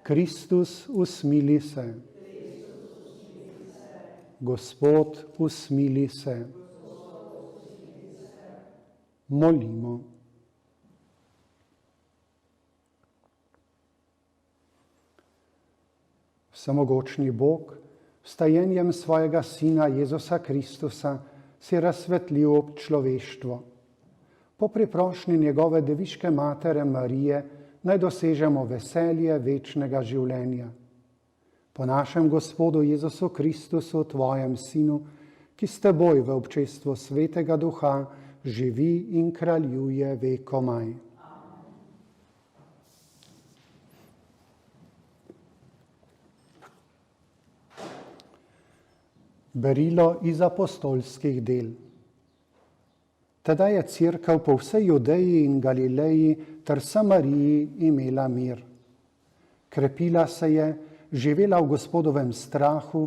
Kristus, usmili se. Gospod, usmili se. Molimo. Vsemogočni Bog, vstajenjem svojega Sina Jezusa Kristusa si razsvetlil človeštvo. Po priprošnji njegove deviške matere Marije naj dosežemo veselje večnega življenja. Po našem Gospodu Jezusu Kristusu, tvojem Sinu, ki s teboj v občestvu Svetega Duha živi in kraljuje vekomaj. Berilo iz apostolskih del. Teda je cerkev po vsej Judeji in Galileji ter Samariji imela mir. Krepila se je, živela v Gospodovem strahu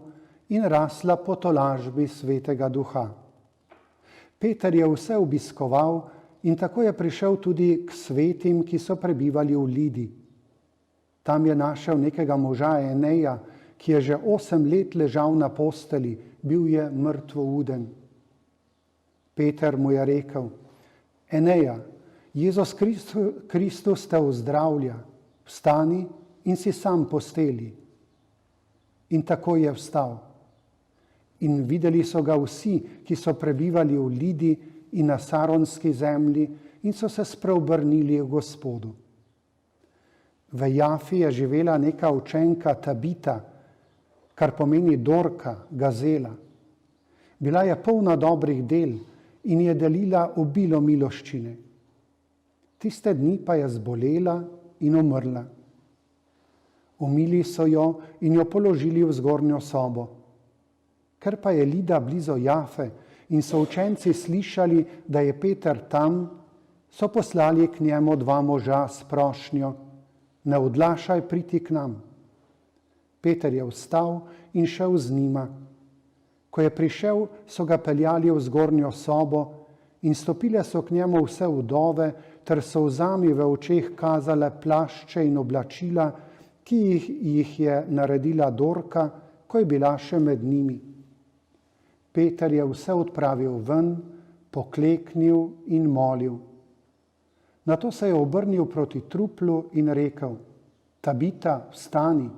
in rasla po tolažbi Svetega Duha. Peter je vse obiskoval in tako je prišel tudi k svetim, ki so prebivali v Lidi. Tam je našel nekega moža Eneja, ki je že 8 let ležal na posteli, bil je mrtvouden. Peter mu je rekel: Eneja, Jezus Kristus te ozdravlja, vstani in si sam posteli. In tako je vstal. In videli so ga vsi, ki so prebivali v Lidi in na Saronski zemlji in so se spreobrnili v Gospodu. V Jafi je živela neka učenka Tabita, kar pomeni Dorka, gazela. Bila je polna dobrih del in je delila obilo miloščine. Tiste dni pa je zbolela in umrla. Umili so jo in jo položili v zgornjo sobo. Ker pa je Lida blizu Jafe in so učenci slišali, da je Peter tam, so poslali k njemu 2 moža s prošnjo: ne odlašaj priti k nam. Peter je vstal in šel z njima. Ko je prišel, so ga peljali v zgornjo sobo in stopile so k njemu vse vdove ter solzami v očeh kazale plašče in oblačila, ki jih je naredila Dorka, ko je bila še med njimi. Peter je vse odpravil ven, pokleknil in molil. Nato se je obrnil proti truplu in rekel: Tabita, vstani.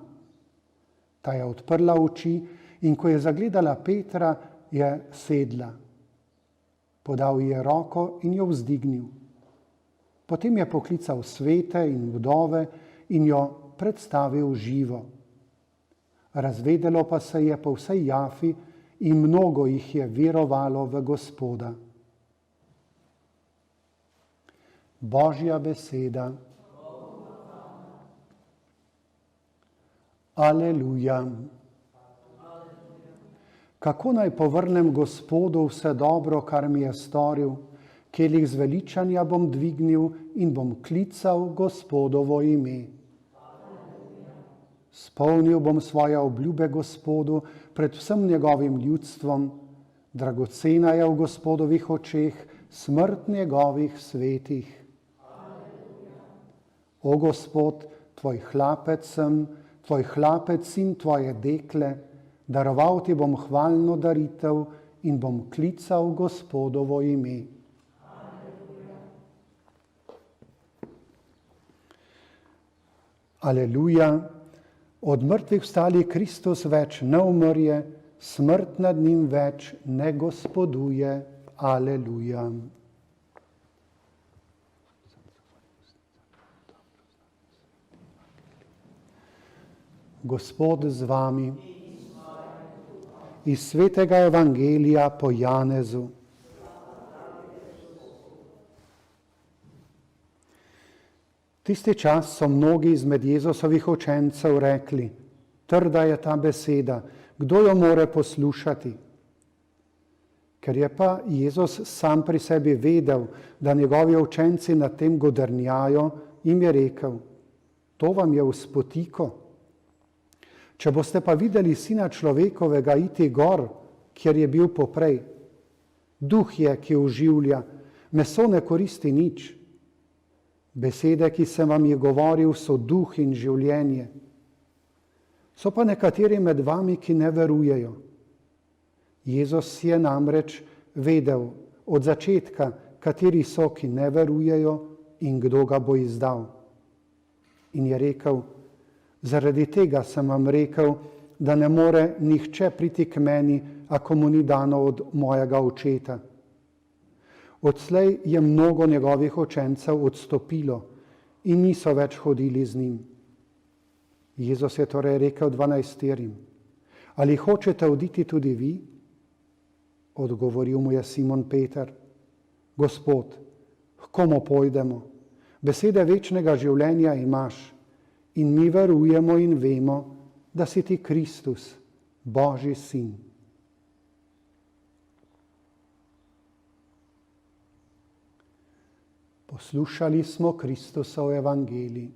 Ta je odprla oči in ko je zagledala Petra, je sedla. Podal ji je roko in jo vzdignil. Potem je poklical svete in vdove in jo predstavil živo. Razvedelo pa se je po vsej Jafi in mnogo jih je verovalo v Gospoda. Božja beseda. Aleluja. Kako naj povrnem Gospodu vse dobro, kar mi je storil, kelih zveličanja bom dvignil in bom klical Gospodovo ime. Spolnil bom svoje obljube Gospodu pred vsem njegovim ljudstvom, dragocena je v Gospodovih očeh smrt njegovih svetih. O Gospod, tvoj hlapec sem, tvoj hlapec in tvoje dekle, daroval ti bom hvalno daritev in bom klical Gospodovo ime. Aleluja, od mrtvih vstali Kristus več ne umrje, smrt nad njim več ne gospoduje. Aleluja. Gospod z vami. Iz svetega evangelija po Janezu. Tisti čas so mnogi izmed Jezusovih učencev rekli: trda je ta beseda, kdo jo more poslušati? Ker je pa Jezus sam pri sebi vedel, da njegovi učenci nad tem godrnjajo, jim je rekel: to vam je v spotiko. Če boste pa videli Sina človekovega iti gor, kjer je bil poprej. Duh je, ki oživlja, meso ne koristi nič. Besede, ki sem vam je govoril, so duh in življenje. So pa nekateri med vami, ki ne verujejo. Jezus je namreč vedel od začetka, kateri so, ki ne verujejo in kdo ga bo izdal. In je rekel: zaradi tega sem vam rekel, da ne more nihče priti k meni, ako mu ni dano od mojega očeta. Odslej je mnogo njegovih učencev odstopilo in niso več hodili z njim. Jezus je torej rekel 12: ali hočete oditi tudi vi? Odgovoril mu je Simon Peter: Gospod, h komu pojdemo? Besede večnega življenja imaš in mi verujemo in vemo, da si ti Kristus, Božji sin. Poslušali smo Kristusov evangelij.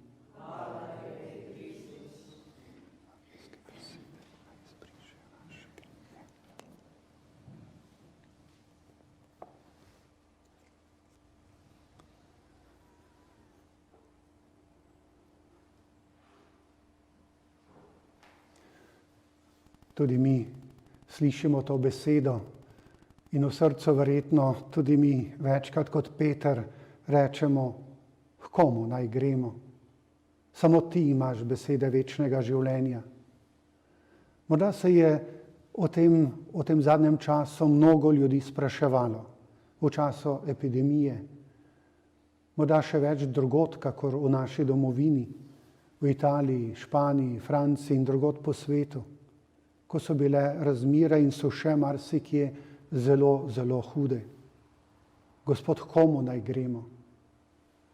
Tudi mi slišimo to besedo in v srcu verjetno tudi mi večkrat kot Peter rečemo: k komu naj gremo? Samo ti imaš besede večnega življenja. Morda se je o tem zadnjem času mnogo ljudi spraševalo, v času epidemije, morda še več drugod, kakor v naši domovini, v Italiji, Španiji, Franciji in drugod po svetu, ko so bile razmere in so še marsikje zelo, zelo hude. Gospod, komu naj gremo?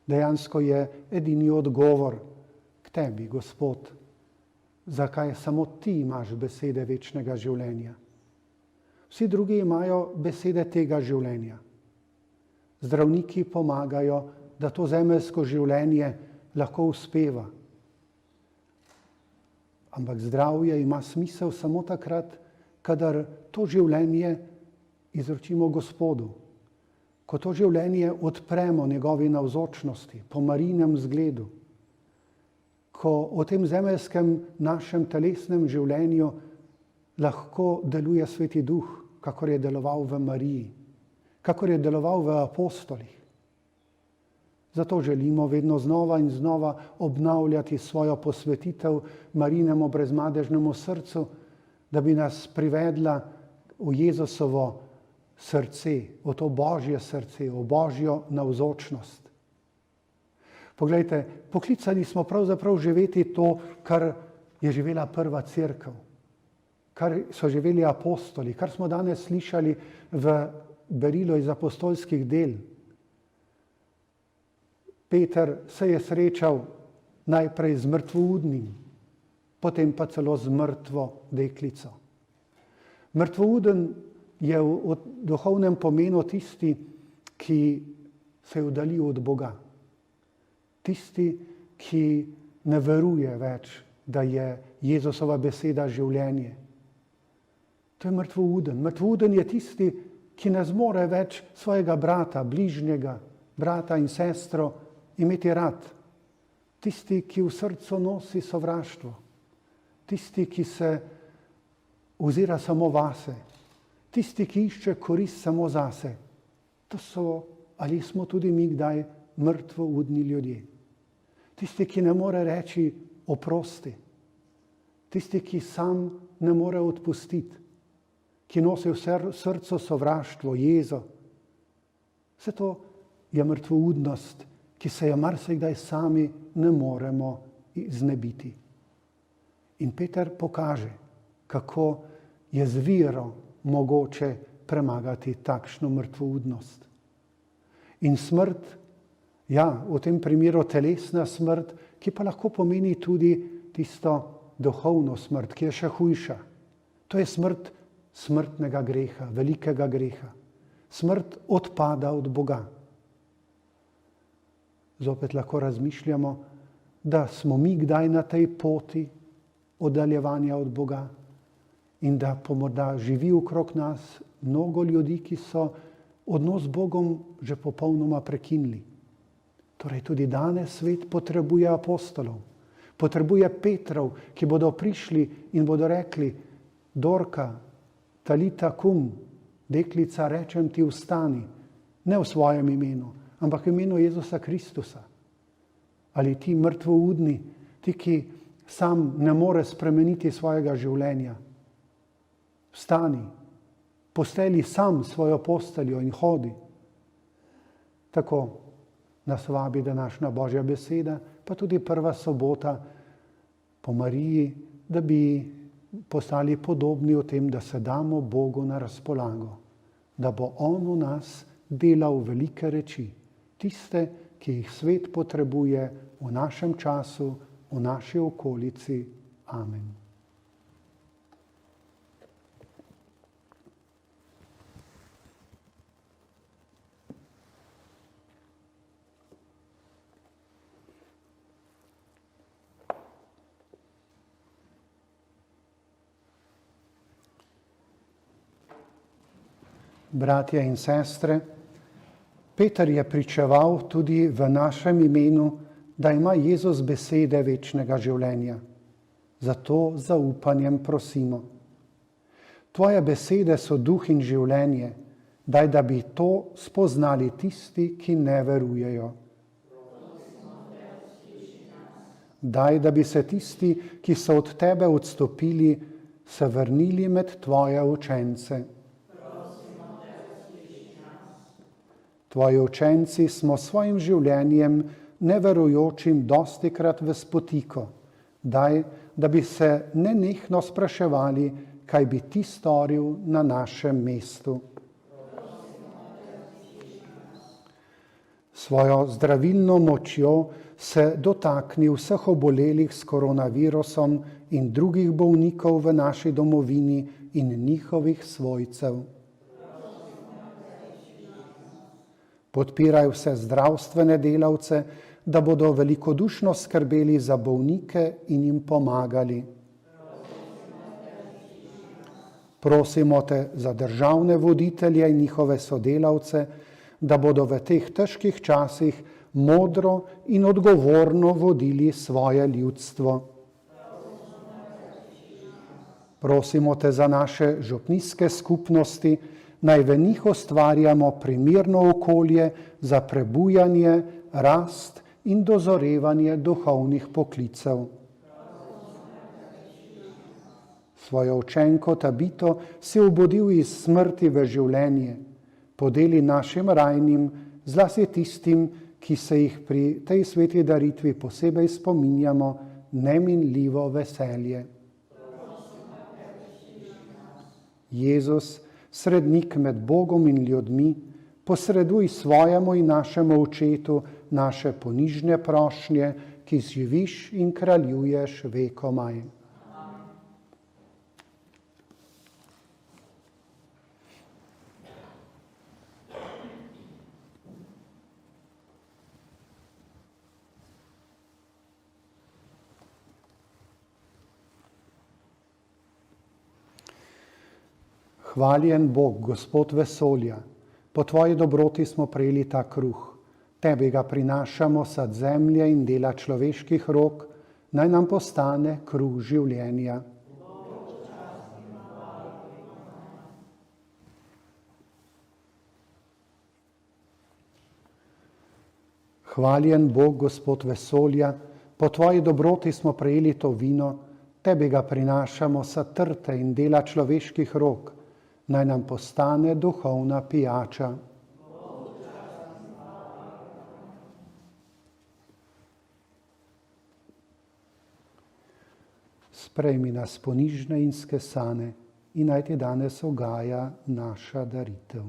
Dejansko je edini odgovor k tebi, Gospod, zakaj samo ti imaš besede večnega življenja. Vsi drugi imajo besede tega življenja. Zdravniki pomagajo, da to zemeljsko življenje lahko uspeva. Ampak zdravje ima smisel samo takrat, kadar to življenje izročimo Gospodu. Ko to življenje odpremo njegovi navzočnosti, po Marijinem zgledu. Ko v tem zemeljskem našem telesnem življenju lahko deluje Sveti Duh, kakor je deloval v Mariji, kakor je deloval v apostolih. Zato želimo vedno znova in znova obnavljati svojo posvetitev Marijinemu brezmadežnemu srcu, da bi nas privedla v Jezusovo srce, v to Božje srce, v Božjo navzočnost. Poglejte, poklicani smo pravzaprav živeti to, kar je živela prva cerkev, kar so živeli apostoli, kar smo danes slišali v berilu iz apostolskih del. Peter se je srečal najprej z mrtvoudnim, potem pa celo z mrtvo deklico. Mrtvouden je v duhovnem pomenu tisti, ki se je oddaljil od Boga. Tisti, ki ne veruje več, da je Jezusova beseda življenje. To je mrtvouden. Mrtvouden je tisti, ki ne zmore več svojega brata, bližnjega, brata in sestro imeti rad. Tisti, ki v srcu nosi sovraštvo. Tisti, ki se ozira samo vase. Tisti, ki išče korist samo zase. To so, ali smo tudi mi kdaj mrtvoudni ljudje. Tisti, ki ne more reči oprosti. Tisti, ki sam ne more odpustiti. Ki nosi v srcu sovraštvo, jezo. Vse to je mrtvoudnost, ki se je marsikdaj sami ne moremo znebiti. In Peter pokaže, kako je z vero mogoče premagati takšno mrtvoudnost. In smrt, ja, v tem primeru telesna smrt, ki pa lahko pomeni tudi tisto duhovno smrt, ki je še hujša. To je smrt smrtnega greha, velikega greha. Smrt odpada od Boga. Zopet lahko razmišljamo, da smo mi kdaj na tej poti oddaljevanja od Boga in da morda živi okrog nas mnogo ljudi, ki so odnos z Bogom že popolnoma prekinili. Torej tudi danes svet potrebuje apostolov, potrebuje Petrov, ki bodo prišli in bodo rekli: Dorka, talita kum, deklica, rečem ti, vstani, ne v svojem imenu, ampak v imenu Jezusa Kristusa. Ali ti mrtvoudni, ti, ki sam ne more spremeniti svojega življenja. Vstani, posteli sam svojo posteljo in hodi. Tako nas vabi današnja Božja beseda, pa tudi prva sobota po Mariji, da bi postali podobni v tem, da se damo Bogu na razpolago, da bo On v nas delal velike reči, tiste, ki jih svet potrebuje v našem času, v naši okolici. Amen. Bratje in sestre, Peter je pričeval tudi v našem imenu, da ima Jezus besede večnega življenja. Zato z zaupanjem prosimo. Tvoje besede so duh in življenje, daj, da bi to spoznali tisti, ki ne verujejo. Daj, da bi se tisti, ki so od tebe odstopili, se vrnili med tvoje učence. Tvoji učenci smo svojim življenjem neverujočim dostikrat v spotiko. Daj, da bi se nenehno spraševali, kaj bi ti storil na našem mestu. Svojo zdravilno močjo se dotakni vseh obolelih s koronavirusom in drugih bolnikov v naši domovini in njihovih svojcev. Podpiraj vse zdravstvene delavce, da bodo velikodušno skrbeli za bolnike in jim pomagali. Prosimo te za državne voditelje in njihove sodelavce, da bodo v teh težkih časih modro in odgovorno vodili svoje ljudstvo. Prosimo te za naše župnijske skupnosti, naj v njih ustvarjamo primerno okolje za prebujanje, rast in dozorevanje duhovnih poklicev. Svojo učenko Tabito si obudil iz smrti v življenje. Podeli našim rajnim, zlasti tistim, ki se jih pri tej sveti daritvi posebej spominjamo, neminljivo veselje. Jezus, srednik med Bogom in ljudmi, posreduj svojemu in našemu očetu naše ponižne prošnje, ki živiš in kraljuješ vekomaj. Hvaljen Bog, Gospod vesolja, po tvoji dobroti smo prejeli ta kruh. Tebi ga prinašamo sad zemlje in dela človeških rok, naj nam postane kruh življenja. Hvaljen Bog, Gospod vesolja, po tvoji dobroti smo prejeli to vino, tebi ga prinašamo sad trte in dela človeških rok, naj nam postane duhovna pijača. Sprejmi nas ponižne in skesane in naj ti danes ugaja naša daritev.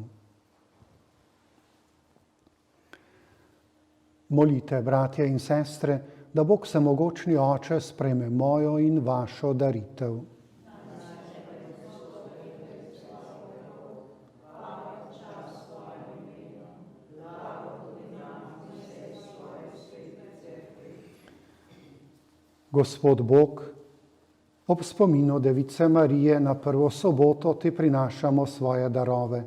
Molite, bratje in sestre, da Bog vsemogočni Oče sprejme mojo in vašo daritev. Gospod Bog, ob spominu Device Marije na prvo soboto ti prinašamo svoje darove.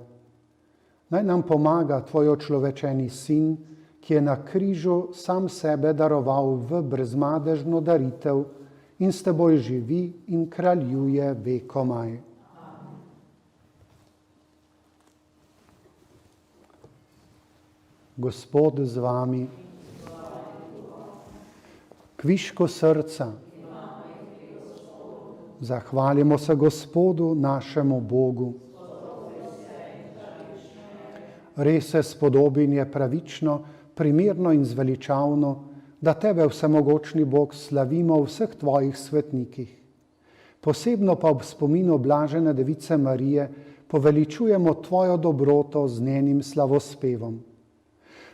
Naj nam pomaga tvoj očlovečeni sin, ki je na križu sam sebe daroval v brezmadežno daritev in s teboj živi in kraljuje vekomaj. Gospod z vami, kvišku srca, zahvalimo se Gospodu, našemu Bogu. Res se spodobin je pravično, primerno in zveličavno, da tebe, vsemogočni Bog, slavimo v vseh tvojih svetnikih. Posebno pa ob spominu blažene Device Marije poveličujemo tvojo dobroto z njenim slavospevom.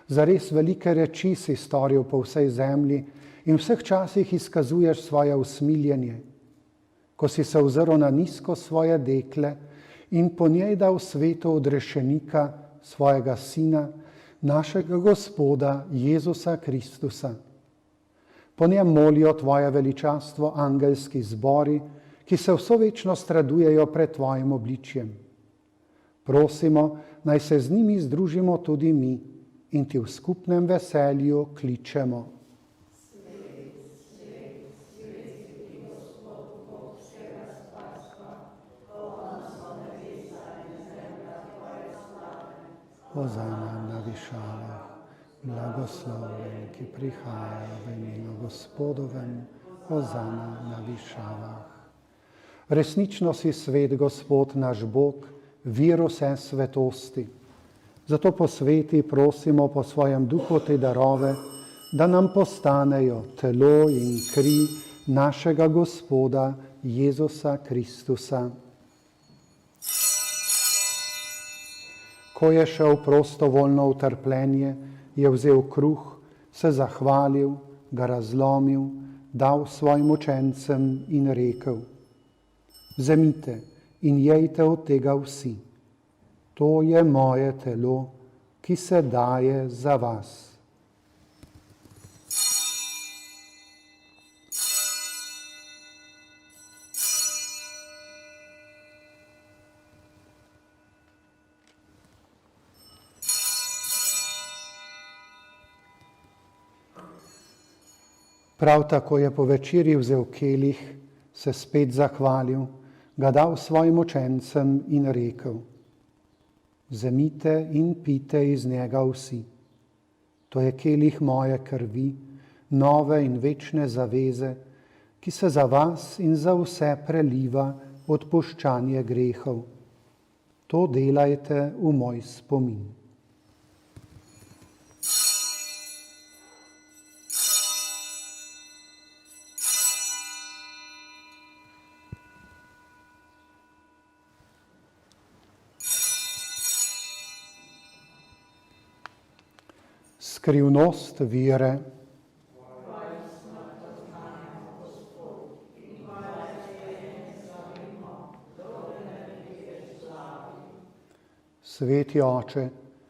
Zares velike reči si storil po vsej zemlji in v vseh časih izkazuješ svoje usmiljenje, ko si se ozrl na nizko svoje dekle in po njej dal svetu odrešenika, svojega sina, našega Gospoda Jezusa Kristusa. Po njem molijo tvoje veličastvo angelski zbori, ki se vso večnost radujejo pred tvojim obličjem. Prosimo, naj se z njimi združimo tudi mi in ti v skupnem veselju kličemo. Hozana na višavah, blagoslovljen, ki prihaja v imenu Gospodovem, hozana na višavah. Resnično si svet, Gospod naš Bog, vir vse svetosti. Zato posveti, prosimo po svojem duhu te darove, da nam postanejo telo in kri našega Gospoda Jezusa Kristusa. Ko je šel prostovoljno v trpljenje, je vzel kruh, se zahvalil, ga razlomil, dal svojim učencem in rekel: Vzemite in jejte od tega vsi. To je moje telo, ki se daje za vas. Prav tako je po večerji vzel kelih, se spet zahvalil, ga dal svojim učencem in rekel: Vzemite in pite iz njega vsi. To je kelih moje krvi, nove in večne zaveze, ki se za vas in za vse preliva odpuščanje grehov. To delajte v moj spomin. Skrivnost vere. Sveti Oče,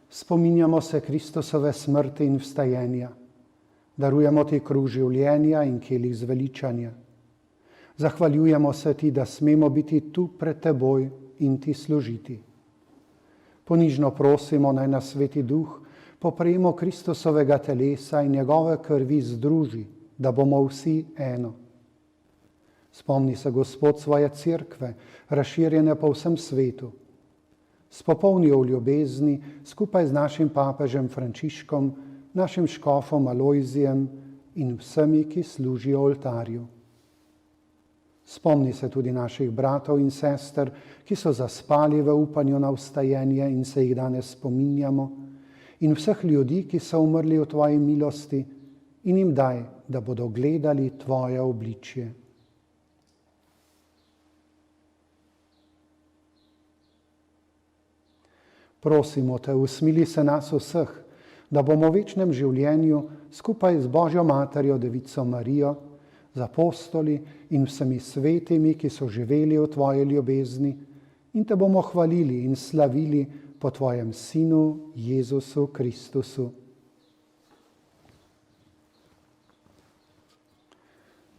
spominjamo se Kristusove smrti in vstajenja. Darujemo ti kruh življenja in kelih zveličanja. Zahvaljujemo se ti, da smemo biti tu pred teboj in ti služiti. Ponižno prosimo, naj nas Sveti Duh po prejemu Kristusovega telesa in njegove krvi združi, da bomo vsi eno. Spomni se, Gospod, svoje cerkve, razširjene po vsem svetu. Spopolni jo v ljubezni skupaj z našim papežem Frančiškom, našim škofom Alojzijem in vsemi, ki služijo oltarju. Spomni se tudi naših bratov in sester, ki so zaspali v upanju na vstajenje in se jih danes spominjamo, in vseh ljudi, ki so umrli v tvoji milosti, in jim daj, da bodo gledali tvoje obličje. Prosimo te, usmili se nas vseh, da bomo v večnem življenju skupaj z Božjo materjo, Devico Marijo, z apostoli in vsemi svetimi, ki so živeli v tvoji ljubezni, in te bomo hvalili in slavili po tvojem Sinu Jezusu Kristusu.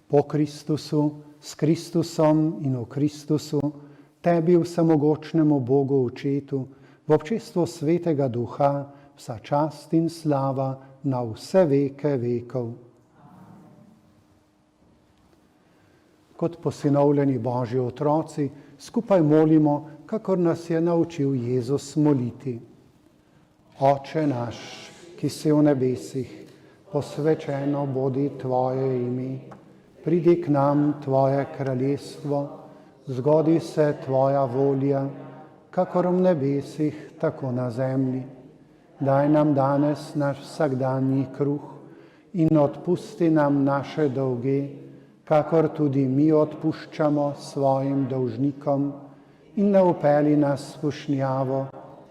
Po Kristusu, s Kristusom in v Kristusu, tebi vsemogočnemu Bogu Očetu, v občestvu Svetega Duha, vsa čast in slava na vse veke vekov. Kot posinovljeni Božji otroci, skupaj molimo, kakor nas je naučil Jezus moliti. Oče naš, ki si v nebesih, posvečeno bodi tvoje ime, pridi k nam tvoje kraljestvo, zgodi se tvoja volja, kakor v nebesih, tako na zemlji. Daj nam danes naš vsakdanji kruh in odpusti nam naše dolge, kakor tudi mi odpuščamo svojim dolžnikom, in ne vpelji nas v skušnjavo,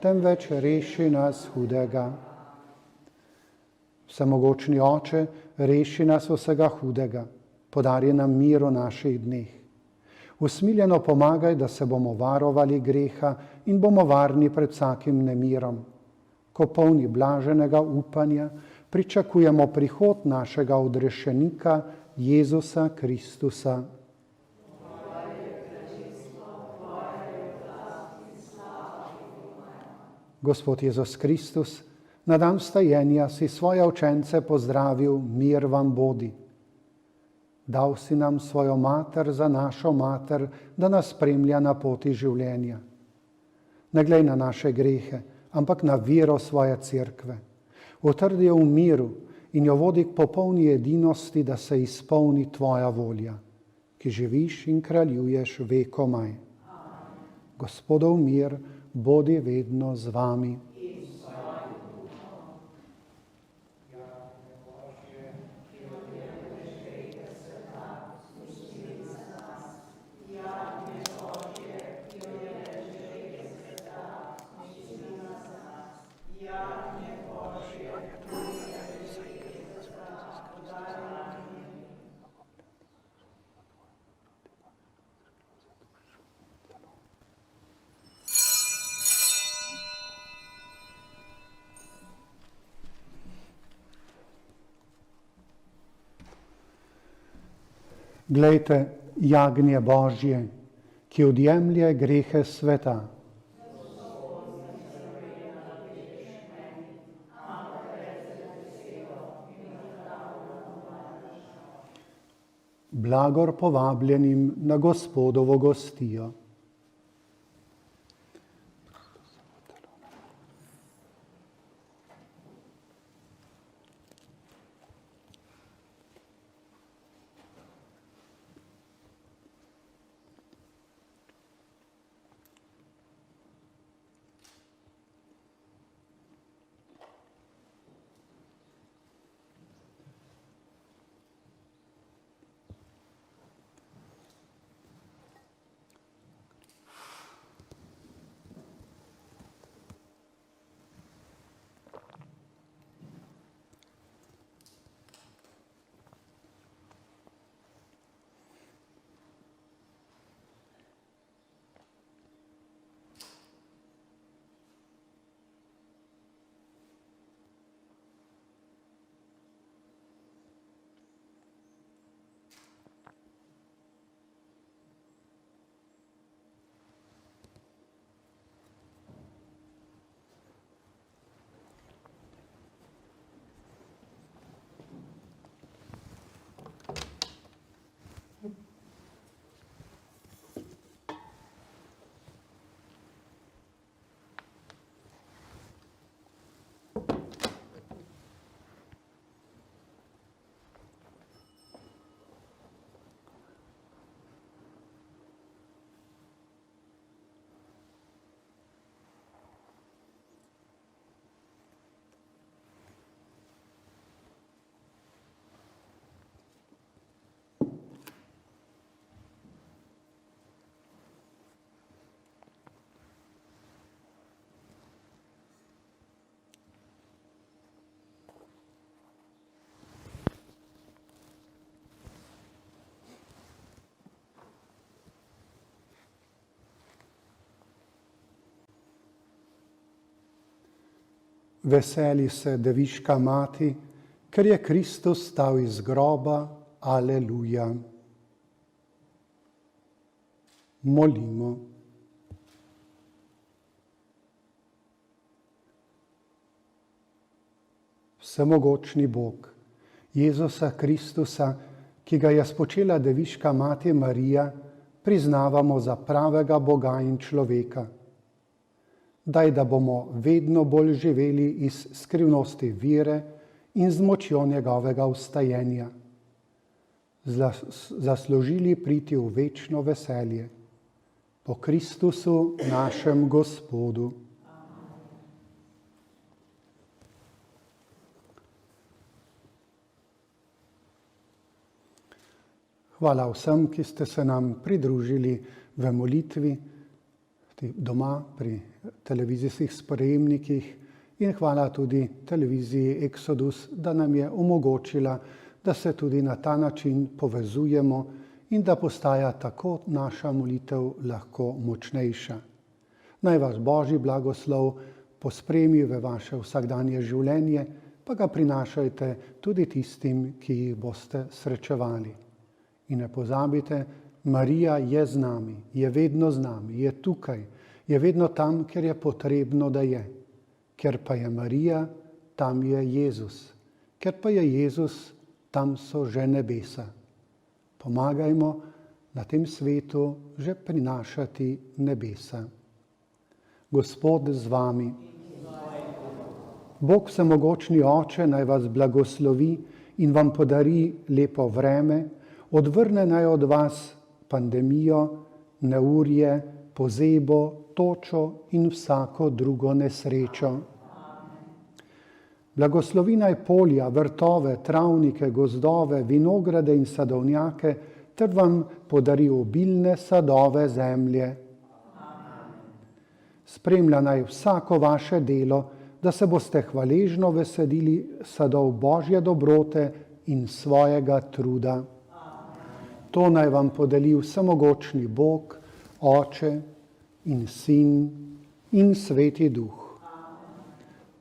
temveč reši nas hudega. Vsemogočni Oče, reši nas vsega hudega, podari nam mir v naših dneh. Usmiljeno pomagaj, da se bomo varovali greha in bomo varni pred vsakim nemirom. Ko polni blaženega upanja, pričakujemo prihod našega odrešenika, Jezusa Kristusa. Gospod Jezus Kristus, na dan vstajenja si svoje učence pozdravil, mir vam bodi. Dal si nam svojo mater za našo mater, da nas spremlja na poti življenja. Ne glej na naše grehe, ampak na vero svoje cerkve. Utrdi jo v miru in jo vodi k popolni edinosti, da se izpolni tvoja volja, ki živiš in kraljuješ vekomaj. Gospodov mir bodi vedno z vami. Glejte, jagnje Božje, ki odjemlje grehe sveta. Blagor povabljenim na Gospodovo gostijo. Veseli se Deviška mati, ker je Kristus stal iz groba. Aleluja. Molimo. Vsemogočni Bog, Jezusa Kristusa, ki ga je spočela Deviška mati Marija, priznavamo za pravega Boga in človeka. Daj, da bomo vedno bolj živeli iz skrivnosti vere in z močjo njegovega vstajenja. Zaslužili priti v večno veselje. Po Kristusu našem Gospodu. Hvala vsem, ki ste se nam pridružili v molitvi doma pri televizijskih sprejemnikih in hvala tudi televiziji Exodus, da nam je omogočila, da se tudi na ta način povezujemo in da postaja tako naša molitev lahko močnejša. Naj vas Božji blagoslov pospremi v vaše vsakdanje življenje, pa ga prinašajte tudi tistim, ki jih boste srečevali. In ne pozabite, Marija je z nami, je vedno z nami, je tukaj, je vedno tam, kjer je potrebno, da je. Ker pa je Marija, tam je Jezus. Ker pa je Jezus, tam so že nebesa. Pomagajmo na tem svetu že prinašati nebesa. Gospod z vami. Bog vsemogočni Oče naj vas blagoslovi in vam podari lepo vreme, odvrne naj od vas pandemijo, neurje, pozebo, točo in vsako drugo nesrečo. Blagoslovi naj polja, vrtove, travnike, gozdove, vinograde in sadovnjake, ter vam podari obilne sadove zemlje. Spremlja naj vsako vaše delo, da se boste hvaležno veselili sadov Božje dobrote in svojega truda. To naj vam podeli vsemogočni Bog, Oče in Sin in Sveti Duh.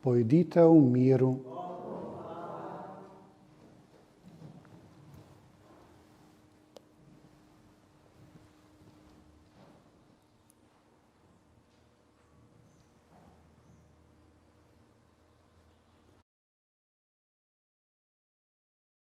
Pojdite v miru.